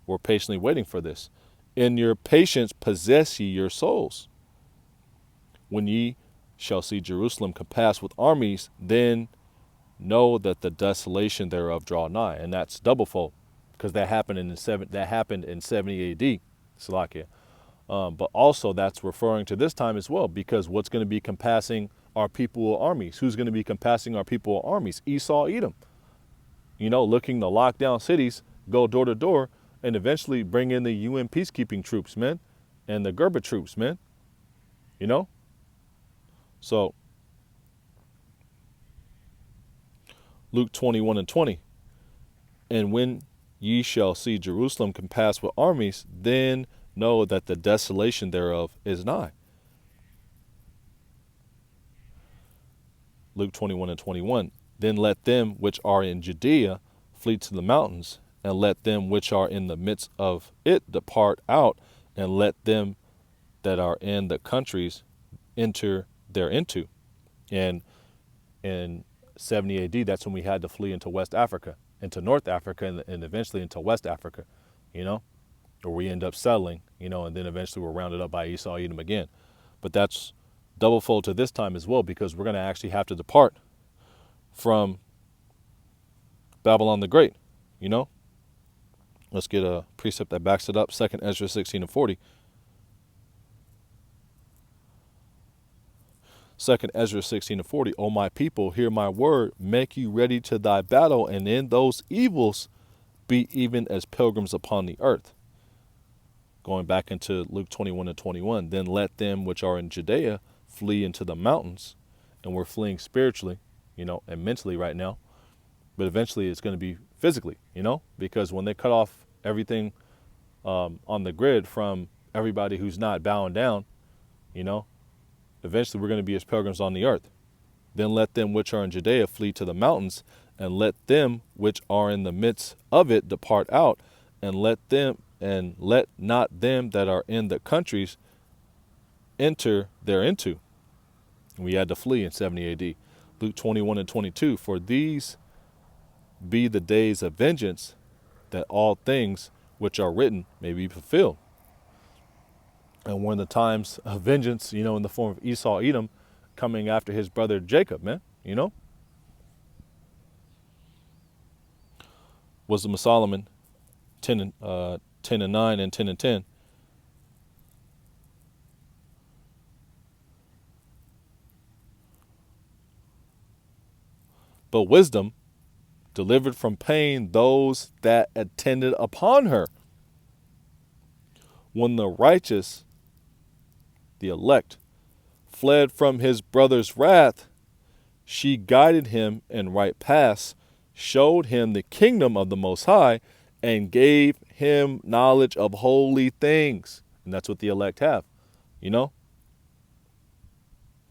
We're patiently waiting for this. In your patience possess ye your souls. When ye shall see Jerusalem compassed with armies, then know that the desolation thereof draw nigh. And that's doublefold, because that happened in 70 A.D. Salakia. But also that's referring to this time as well, because what's going to be compassing our people with armies? Who's going to be compassing our people with armies? Esau, Edom. You know, looking to lock down cities, go door to door, and eventually bring in the UN peacekeeping troops, man, and the Gerber troops, man. You know? So, Luke 21 and 20. And when ye shall see Jerusalem compassed with armies, then know that the desolation thereof is nigh. Luke 21 and 21. Then let them which are in Judea flee to the mountains, and let them which are in the midst of it depart out, and let them that are in the countries enter thereinto. And in 70 AD, that's when we had to flee into West Africa, into North Africa, and eventually into West Africa, you know, or we end up settling, you know, and then eventually we're rounded up by Esau, Edom again. But that's double fold to this time as well, because we're going to actually have to depart from Babylon the Great, you know. Let's get a precept that backs it up. 2nd Ezra 16:40. 2nd Ezra 16:40. O my people, hear my word, make you ready to thy battle, and in those evils be even as pilgrims upon the earth. Going back into Luke 21:21. Then let them which are in Judea flee into the mountains. And we're fleeing spiritually, you know, and mentally right now. But eventually it's going to be physically, you know, because when they cut off everything on the grid from everybody who's not bowing down, you know, eventually we're going to be as pilgrims on the earth. Then let them which are in Judea flee to the mountains, and let them which are in the midst of it depart out, and let not them that are in the countries enter thereinto. We had to flee in 70 AD. Luke 21:22. For these be the days of vengeance, that all things which are written may be fulfilled. And we're in the times of vengeance, you know, in the form of Esau, Edom, coming after his brother Jacob, man, you know. Wisdom of Solomon 10:9 and 10:10. But wisdom delivered from pain those that attended upon her. When the righteous, the elect, fled from his brother's wrath, she guided him in right paths, showed him the kingdom of the Most High, and gave him knowledge of holy things. And that's what the elect have, you know?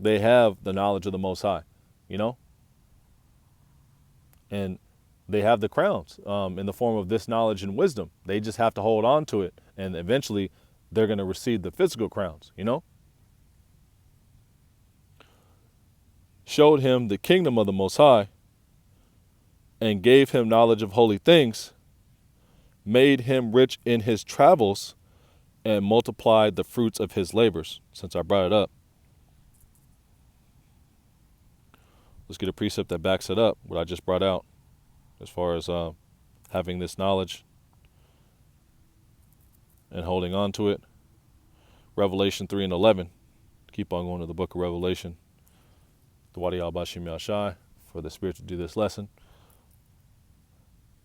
They have the knowledge of the Most High, you know? And they have the crowns in the form of this knowledge and wisdom. They just have to hold on to it, and eventually they're going to receive the physical crowns, you know? Showed him the kingdom of the Most High, and gave him knowledge of holy things, made him rich in his travels, and multiplied the fruits of his labors. Since I brought it up, let's get a precept that backs it up, what I just brought out, as far as having this knowledge and holding on to it. Revelation 3:11. Keep on going to the book of Revelation. The Wadi al-Bashim Yashai, for the Spirit to do this lesson.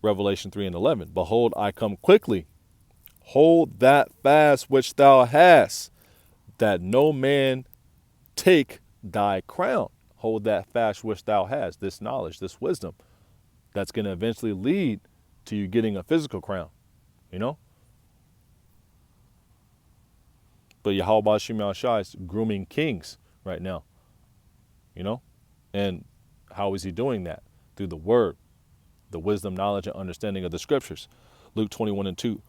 Revelation 3:11. Behold, I come quickly. Hold that fast which thou hast, that no man take thy crown. Hold that fast which thou hast, this knowledge, this wisdom, that's going to eventually lead to you getting a physical crown, you know? But Yahweh Bashim Yashai is grooming kings right now, you know? And how is he doing that? Through the word, the wisdom, knowledge, and understanding of the scriptures. Luke 21:2.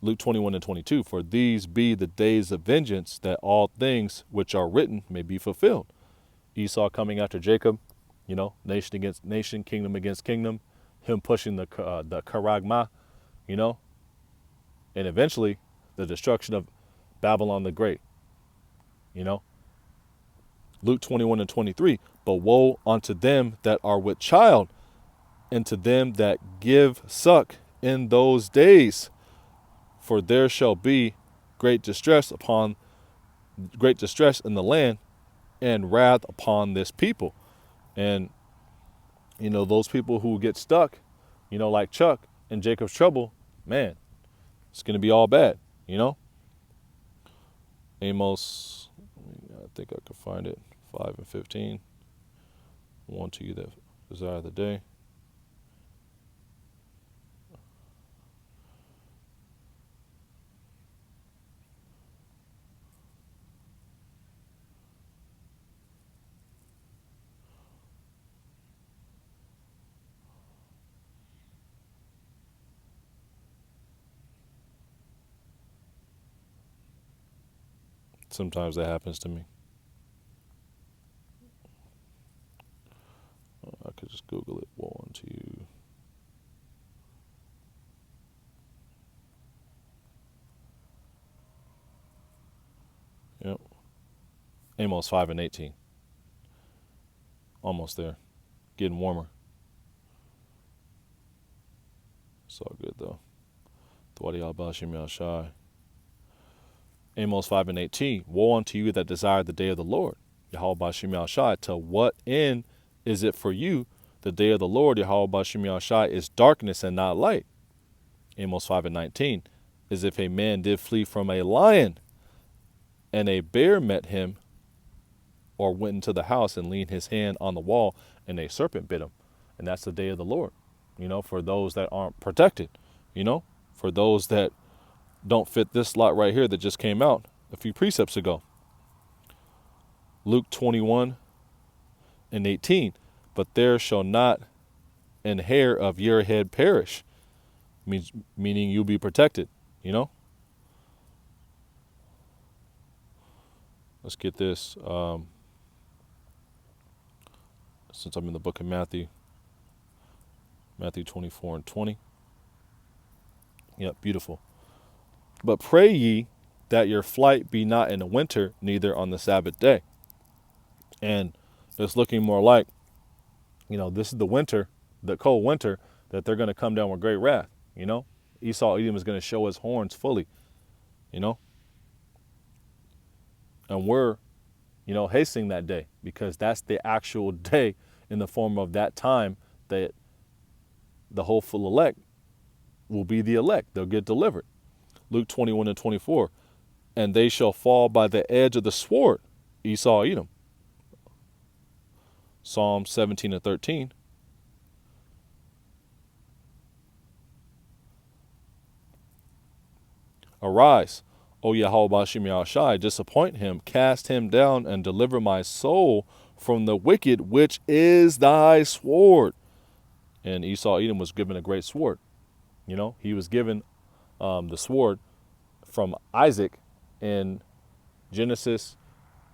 Luke 21:22. For these be the days of vengeance, that all things which are written may be fulfilled. Esau coming after Jacob, you know, nation against nation, kingdom against kingdom, him pushing the Karagma, you know, and eventually the destruction of Babylon the Great, you know. Luke 21:23. But woe unto them that are with child, and to them that give suck in those days, for there shall be great distress in the land, and wrath upon this people. And, you know, those people who get stuck, you know, like Chuck in Jacob's trouble, man, it's going to be all bad, you know. Amos, I think I could find it, 5:15. One to you that desire the day. Sometimes that happens to me. I could just Google it. Woe unto you. Yep. Amos 5:18. Almost there. Getting warmer. It's all good though. Amos 5:18. Woe unto you that desire the day of the Lord. Yahweh Bashim Yahushai. To what end is it for you? The day of the Lord, Yahweh Bashim Yahushai, is darkness and not light. Amos 5:19. As if a man did flee from a lion, and a bear met him, or went into the house and leaned his hand on the wall, and a serpent bit him. And that's the day of the Lord, for those that aren't protected, for those that don't fit this lot right here that just came out a few precepts ago. Luke 21:18. But there shall not an hair of your head perish, meaning you'll be protected, Let's get this. Since I'm in the book of Matthew 24:20. Yep, beautiful. But pray ye that your flight be not in the winter, neither on the Sabbath day. And it's looking more like, this is the winter, the cold winter, that they're going to come down with great wrath, Esau Edom is going to show his horns fully, And we're, hastening that day, because that's the actual day in the form of that time that the hopeful elect will be the elect. They'll get delivered. Luke 21:24. And they shall fall by the edge of the sword, Esau Edom. Psalm 17:13. Arise, O Yahweh Bashim Yahushai, disappoint him, cast him down, and deliver my soul from the wicked, which is thy sword. And Esau Edom was given a great sword. He was given the sword from Isaac in Genesis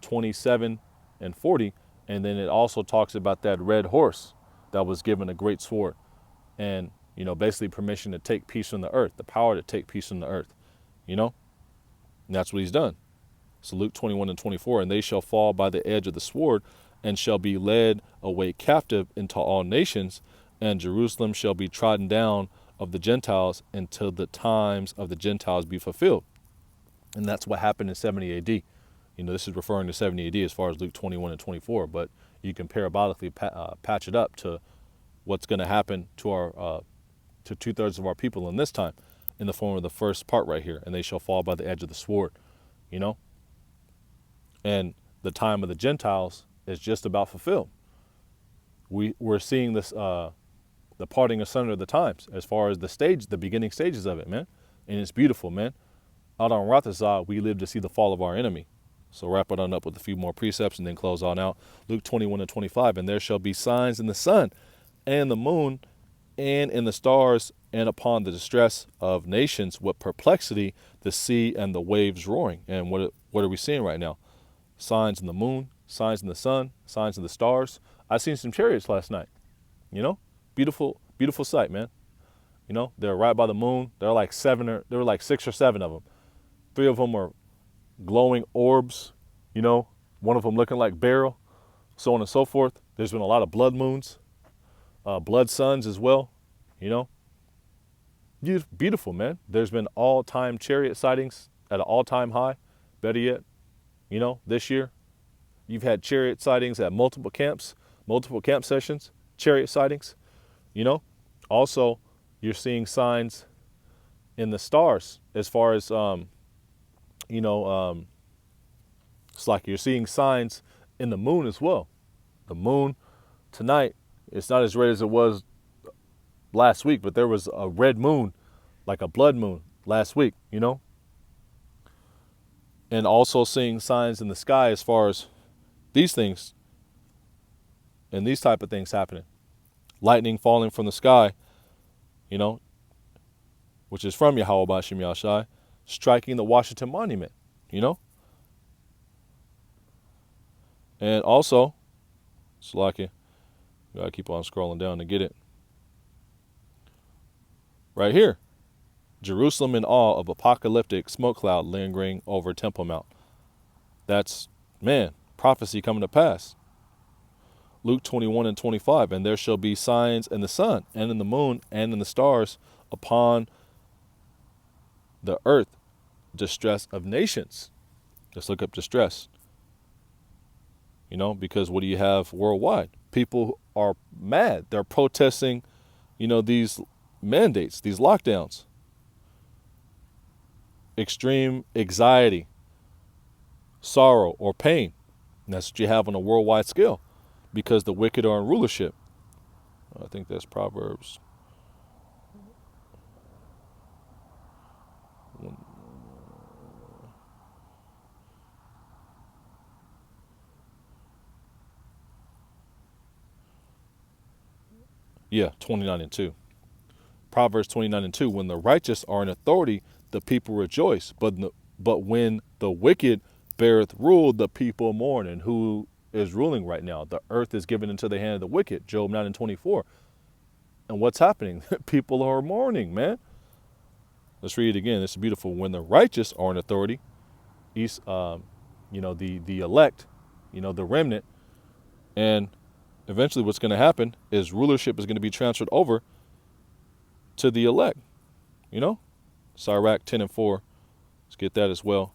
27:40. And then it also talks about that red horse that was given a great sword. And, basically permission to take peace from the earth, the power to take peace from the earth, And that's what he's done. So Luke 21:24, and they shall fall by the edge of the sword, and shall be led away captive into all nations, and Jerusalem shall be trodden down of the Gentiles until the times of the Gentiles be fulfilled. And that's what happened in 70 AD. This is referring to 70 AD as far as Luke 21:24, but you can parabolically patch it up to what's going to happen to our to 2/3 of our people in this time, in the form of the first part right here. And they shall fall by the edge of the sword, And the time of the Gentiles is just about fulfilled. We're seeing this, the parting asunder of the times, as far as the beginning stages of it, man. And it's beautiful, man. Out on Roth Hashanah, we live to see the fall of our enemy. So wrap it on up with a few more precepts and then close on out. Luke 21:25, and there shall be signs in the sun and the moon and in the stars, and upon the distress of nations with perplexity, the sea and the waves roaring. And what are we seeing right now? Signs in the moon, signs in the sun, signs in the stars. I seen some chariots last night, beautiful, beautiful sight, man. They're right by the moon. There were like 6 or 7 of them. 3 of them were glowing orbs, one of them looking like beryl, so on and so forth. There's been a lot of blood moons, blood suns as well, Beautiful, man. There's been all-time chariot sightings at an all-time high. Better yet, this year, you've had chariot sightings at multiple camp sessions, chariot sightings, Also, you're seeing signs in the stars as far as, it's like you're seeing signs in the moon as well. The moon tonight, it's not as red as it was last week, but there was a red moon, like a blood moon last week, And also seeing signs in the sky as far as these things and these type of things happening. Lightning falling from the sky, which is from Yahweh Bashim Yahushai, striking the Washington Monument, And also, Slacky, gotta keep on scrolling down to get it. Right here. Jerusalem in awe of apocalyptic smoke cloud lingering over Temple Mount. That's, man, prophecy coming to pass. Luke 21:25, and there shall be signs in the sun and in the moon and in the stars upon the earth, distress of nations. Let's look up distress. Because what do you have worldwide? People are mad. They're protesting, these mandates, these lockdowns. Extreme anxiety, sorrow, or pain. And that's what you have on a worldwide scale because the wicked are in rulership. I think that's Proverbs. Yeah, 29:2. Proverbs 29:2. When the righteous are in authority, the people rejoice. But when the wicked beareth rule, the people mourn. And who is ruling right now? The earth is given into the hand of the wicked. Job 9:24. And what's happening? People are mourning, man. Let's read it again. It's beautiful. When the righteous are in authority, the elect, the remnant, and eventually what's going to happen is rulership is going to be transferred over to the elect. Sirach 10:4. Let's get that as well.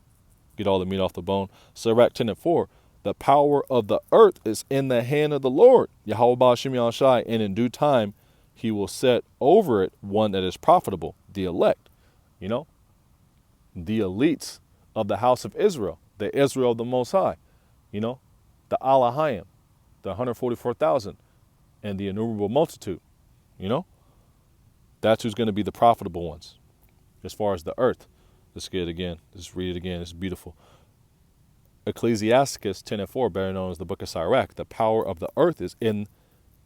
Get all the meat off the bone. Sirach 10:4. The power of the earth is in the hand of the Lord, Yahweh Ba'ashem Yahushai, and in due time he will set over it one that is profitable, the elect. The elites of the house of Israel, the Israel of the Most High, the Alahayim, the 144,000, and the innumerable multitude. That's who's going to be the profitable ones as far as the earth. Let's get it again. Let's read it again. It's beautiful. Ecclesiasticus 10:4, better known as the book of Sirach. The power of the earth is in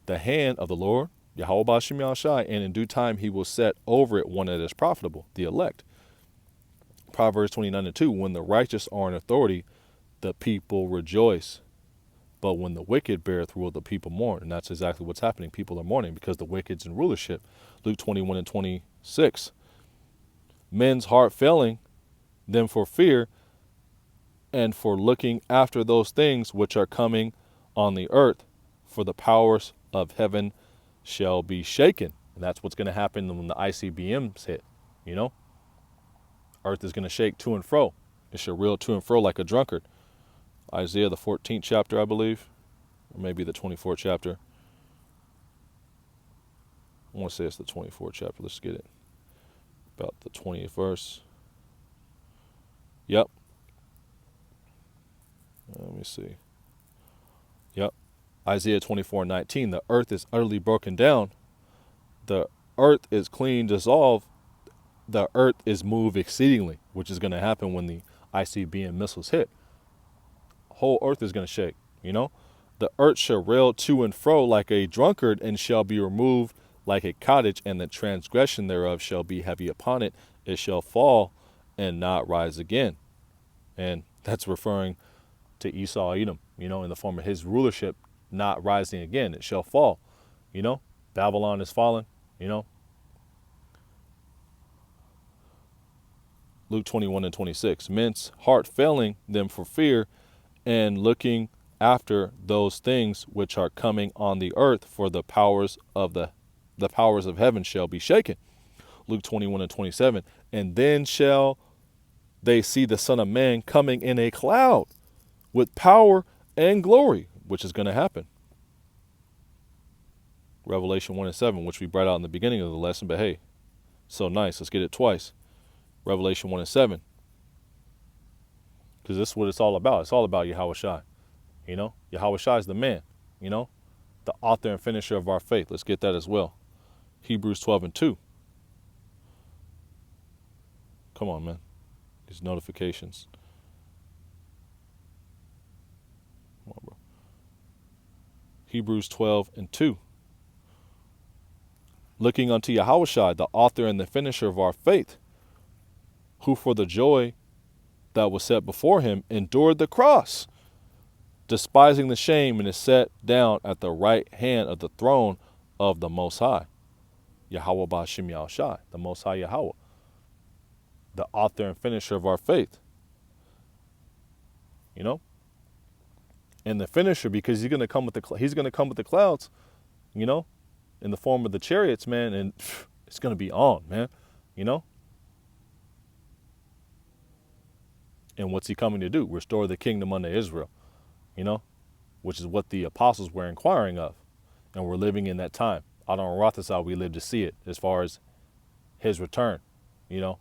the hand of the Lord, Yahweh Ba'ashem Yahushai, and in due time he will set over it one that is profitable, the elect. Proverbs 29:2, when the righteous are in authority, the people rejoice. But when the wicked beareth rule, the people mourn. And that's exactly what's happening. People are mourning because the wicked's in rulership. Luke 21:26. Men's heart failing them for fear and for looking after those things which are coming on the earth, for the powers of heaven shall be shaken. And that's what's going to happen when the ICBMs hit. Earth is going to shake to and fro. It shall reel to and fro like a drunkard. Isaiah, the 14th chapter, I believe, or maybe the 24th chapter. I want to say it's the 24th chapter. Let's get it. About the 20th verse. Yep. Let me see. Yep. Isaiah 24:19. The earth is utterly broken down. The earth is clean dissolved. The earth is moved exceedingly, which is going to happen when the ICBM missiles hit. Whole earth is going to shake, The earth shall rail to and fro like a drunkard, and shall be removed like a cottage, and the transgression thereof shall be heavy upon it. It shall fall and not rise again. And that's referring to Esau, Edom, in the form of his rulership not rising again. It shall fall, Babylon is fallen, Luke 21:26. Men's heart failing them for fear and looking after those things which are coming on the earth, for the powers of heaven shall be shaken. Luke 21:27. And then shall they see the Son of Man coming in a cloud with power and glory, which is going to happen. Revelation 1:7, which we brought out in the beginning of the lesson, but hey, so nice. Let's get it twice. Revelation 1:7. Because this is what it's all about. It's all about Yahweh Shai. Yahweh Shai is the man, the author and finisher of our faith. Let's get that as well. Hebrews 12:2. Come on, man. These notifications. Come on, bro. Hebrews 12:2. Looking unto Yahweh Shai, the author and the finisher of our faith, who for the joy that was set before him endured the cross, despising the shame, and is set down at the right hand of the throne of the Most High. Yahweh Ba'Shem Yahushai, the Most High Yahweh, the author and finisher of our faith. You know? And the finisher, because he's going to come with the clouds, you know, in the form of the chariots, man, and it's going to be on, man, you know? And what's he coming to do? Restore the kingdom unto Israel, you know, which is what the apostles were inquiring of. And we're living in that time. Out on Rothasai, we live to see it as far as his return, you know.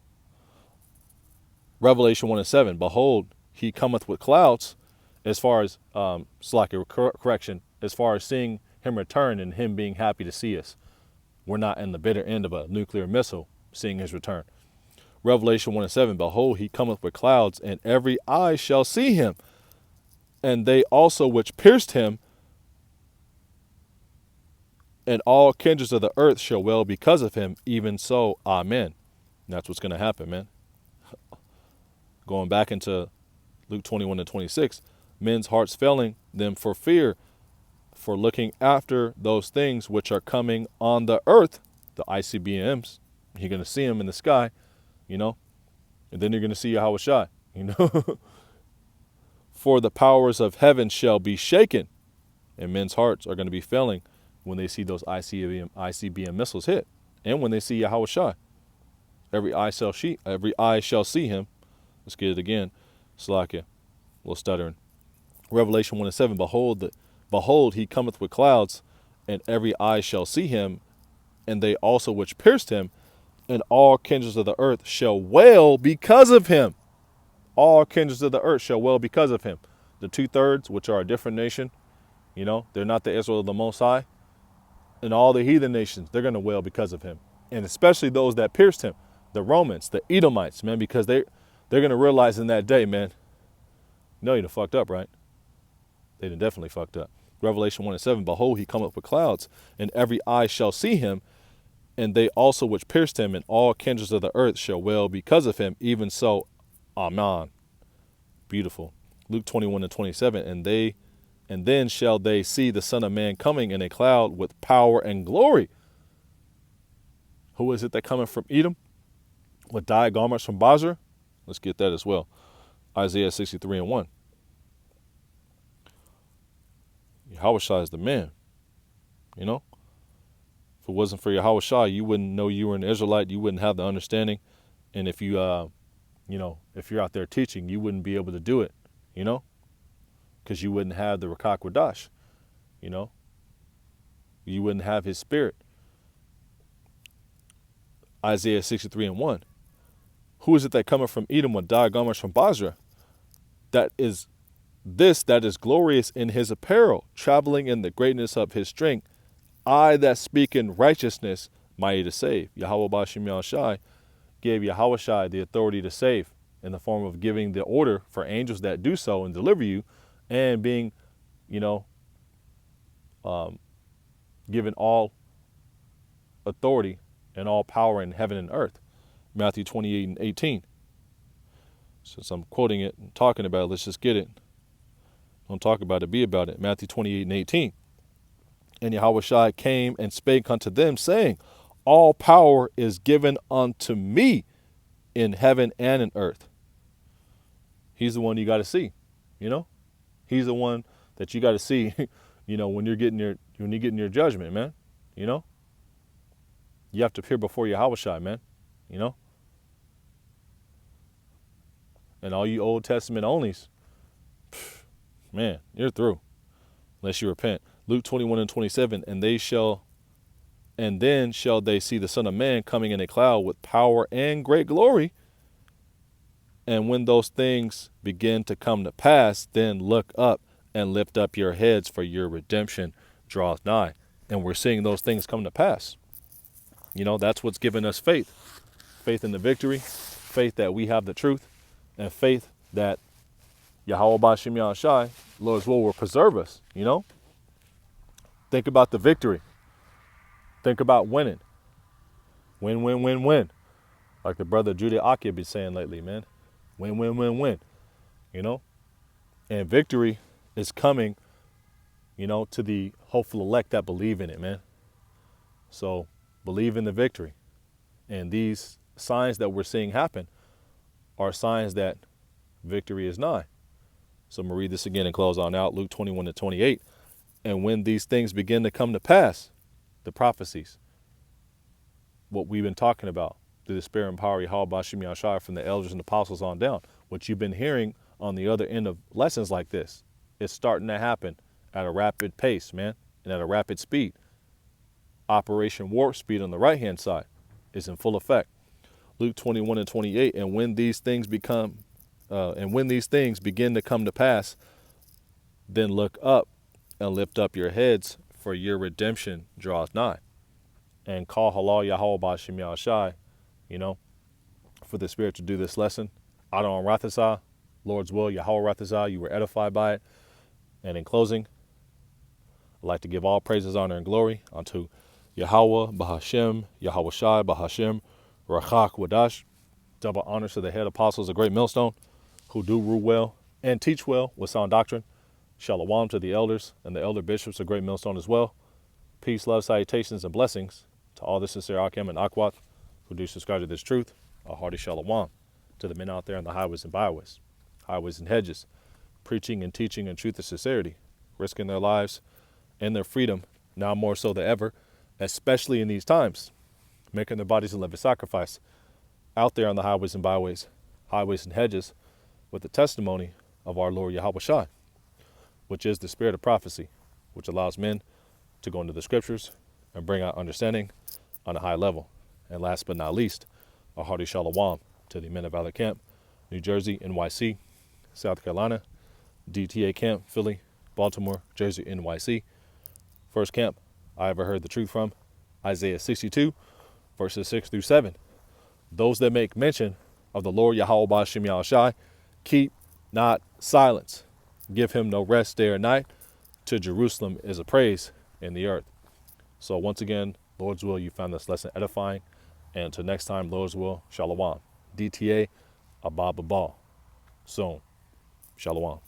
Revelation 1:7, behold, he cometh with clouds, as far as, correction, as far as seeing him return and him being happy to see us. We're not in the bitter end of a nuclear missile seeing his return. Revelation 1:7, behold, he cometh with clouds, and every eye shall see him, and they also which pierced him, and all kindreds of the earth shall wail because of him, even so, amen. And that's what's going to happen, man. Going back into Luke 21:26, men's hearts failing them for fear, for looking after those things which are coming on the earth, the ICBMs. You're going to see them in the sky, you know, and then you're going to see Yahweh Shai, you know. For the powers of heaven shall be shaken, and men's hearts are going to be failing when they see those ICBM missiles hit, and when they see Yahweh Shai. Every eye shall see him. Let's get it again. Slakia, a little stuttering. Revelation 1:7, behold, he cometh with clouds, and every eye shall see him, and they also which pierced him, and all kindreds of the earth shall wail because of him. All kindreds of the earth shall wail because of him. The 2/3, which are a different nation, you know, they're not the Israel of the Most High, and all the heathen nations, they're going to wail because of him. And especially those that pierced him, the Romans, the Edomites, man, because they're going to realize in that day, man, no, you done fucked up, right? They done definitely fucked up. Revelation 1:7, behold, he cometh with clouds, and every eye shall see him, and they also which pierced him, and all kindreds of the earth shall wail because of him, even so, amen. Beautiful. Luke 21:27, and then shall they see the Son of Man coming in a cloud with power and glory. Who is it that cometh from Edom with dyed garments from Basra? Let's get that as well. Isaiah 63:1. Yahweh Shai is the man, you know. If it wasn't for Yahweh Shai, you wouldn't know you were an Israelite. You wouldn't have the understanding. And if you, if you're out there teaching, you wouldn't be able to do it, you know, because you wouldn't have the Rakak Wadash, you know. You wouldn't have his spirit. Isaiah 63:1. Who is it that cometh from Edom with dyed garments from Basra? That is glorious in his apparel, traveling in the greatness of his strength. I that speak in righteousness, mighty to save. Yahweh Ba'Shem Yahushai gave Yahweh Shai the authority to save in the form of giving the order for angels that do so and deliver you, and being, given all authority and all power in heaven and earth. Matthew 28:18. Since I'm quoting it and talking about it, let's just get it. Don't talk about it, be about it. Matthew 28:18. And Yahweh Shai came and spake unto them, saying, all power is given unto me in heaven and in earth. He's the one you got to see, you know. He's the one that you got to see, when you're getting your judgment, man. You know, you have to appear before Yahweh Shai, man. You know. And all you Old Testament onlys, man, you're through, unless you repent. Luke 21:27, and then shall they see the Son of Man coming in a cloud with power and great glory. And when those things begin to come to pass, then look up and lift up your heads, for your redemption draweth nigh. And we're seeing those things come to pass. That's what's given us faith. Faith in the victory, faith that we have the truth, and faith that Yahweh Ba'Shem Yahushai, Lord's will preserve us, Think about the victory. Think about winning. Win, win, win, win. Like the brother Judah Akia been saying lately, man. Win, win, win, win. And victory is coming, to the hopeful elect that believe in it, man. So believe in the victory. And these signs that we're seeing happen are signs that victory is nigh. So I'm going to read this again and close on out. Luke 21-28. And when these things begin to come to pass, the prophecies, what we've been talking about through the Spirit and power of Yahweh Bashim Yashai from the elders and apostles on down, what you've been hearing on the other end of lessons like this, it's starting to happen at a rapid pace, man, and at a rapid speed. Operation Warp Speed on the right-hand side is in full effect. Luke 21-28, and when these things begin to come to pass, then look up and lift up your heads, for your redemption draws nigh. And call halal Yahweh Bashim Yahshai, for the Spirit to do this lesson. Adon Rathasah, Lord's will, Yahweh Rathasah, you were edified by it. And in closing, I'd like to give all praises, honor, and glory unto Yahweh Bahashem, Yahweh Shai Bahashem, Rachak Wadash. Double honors to the head apostles, a great millstone, who do rule well and teach well with sound doctrine. Shalom to the elders and the elder bishops, a great millstone as well. Peace, love, salutations, and blessings to all the sincere Akim and Akwat who do subscribe to this truth. A hearty shalom to the men out there in the highways and byways, highways and hedges, preaching and teaching in truth and sincerity, risking their lives and their freedom, now more so than ever, especially in these times, making their bodies a living sacrifice out there on the highways and byways, highways and hedges, with the testimony of our Lord Yahweh Shai, which is the spirit of prophecy, which allows men to go into the scriptures and bring out understanding on a high level. And last but not least, a hearty shalom to the men of Valley Camp, New Jersey, NYC, South Carolina, DTA Camp, Philly, Baltimore, Jersey, NYC. First camp I ever heard the truth from, Isaiah 62, verses 6-7. Those that make mention of the Lord Yahweh Bashim Yahushai, keep not silence. Give him no rest day or night. To Jerusalem is a praise in the earth. So once again, Lord's will, you found this lesson edifying. And until next time, Lord's will, shalom. DTA, Abba Babal. Soon, shalom.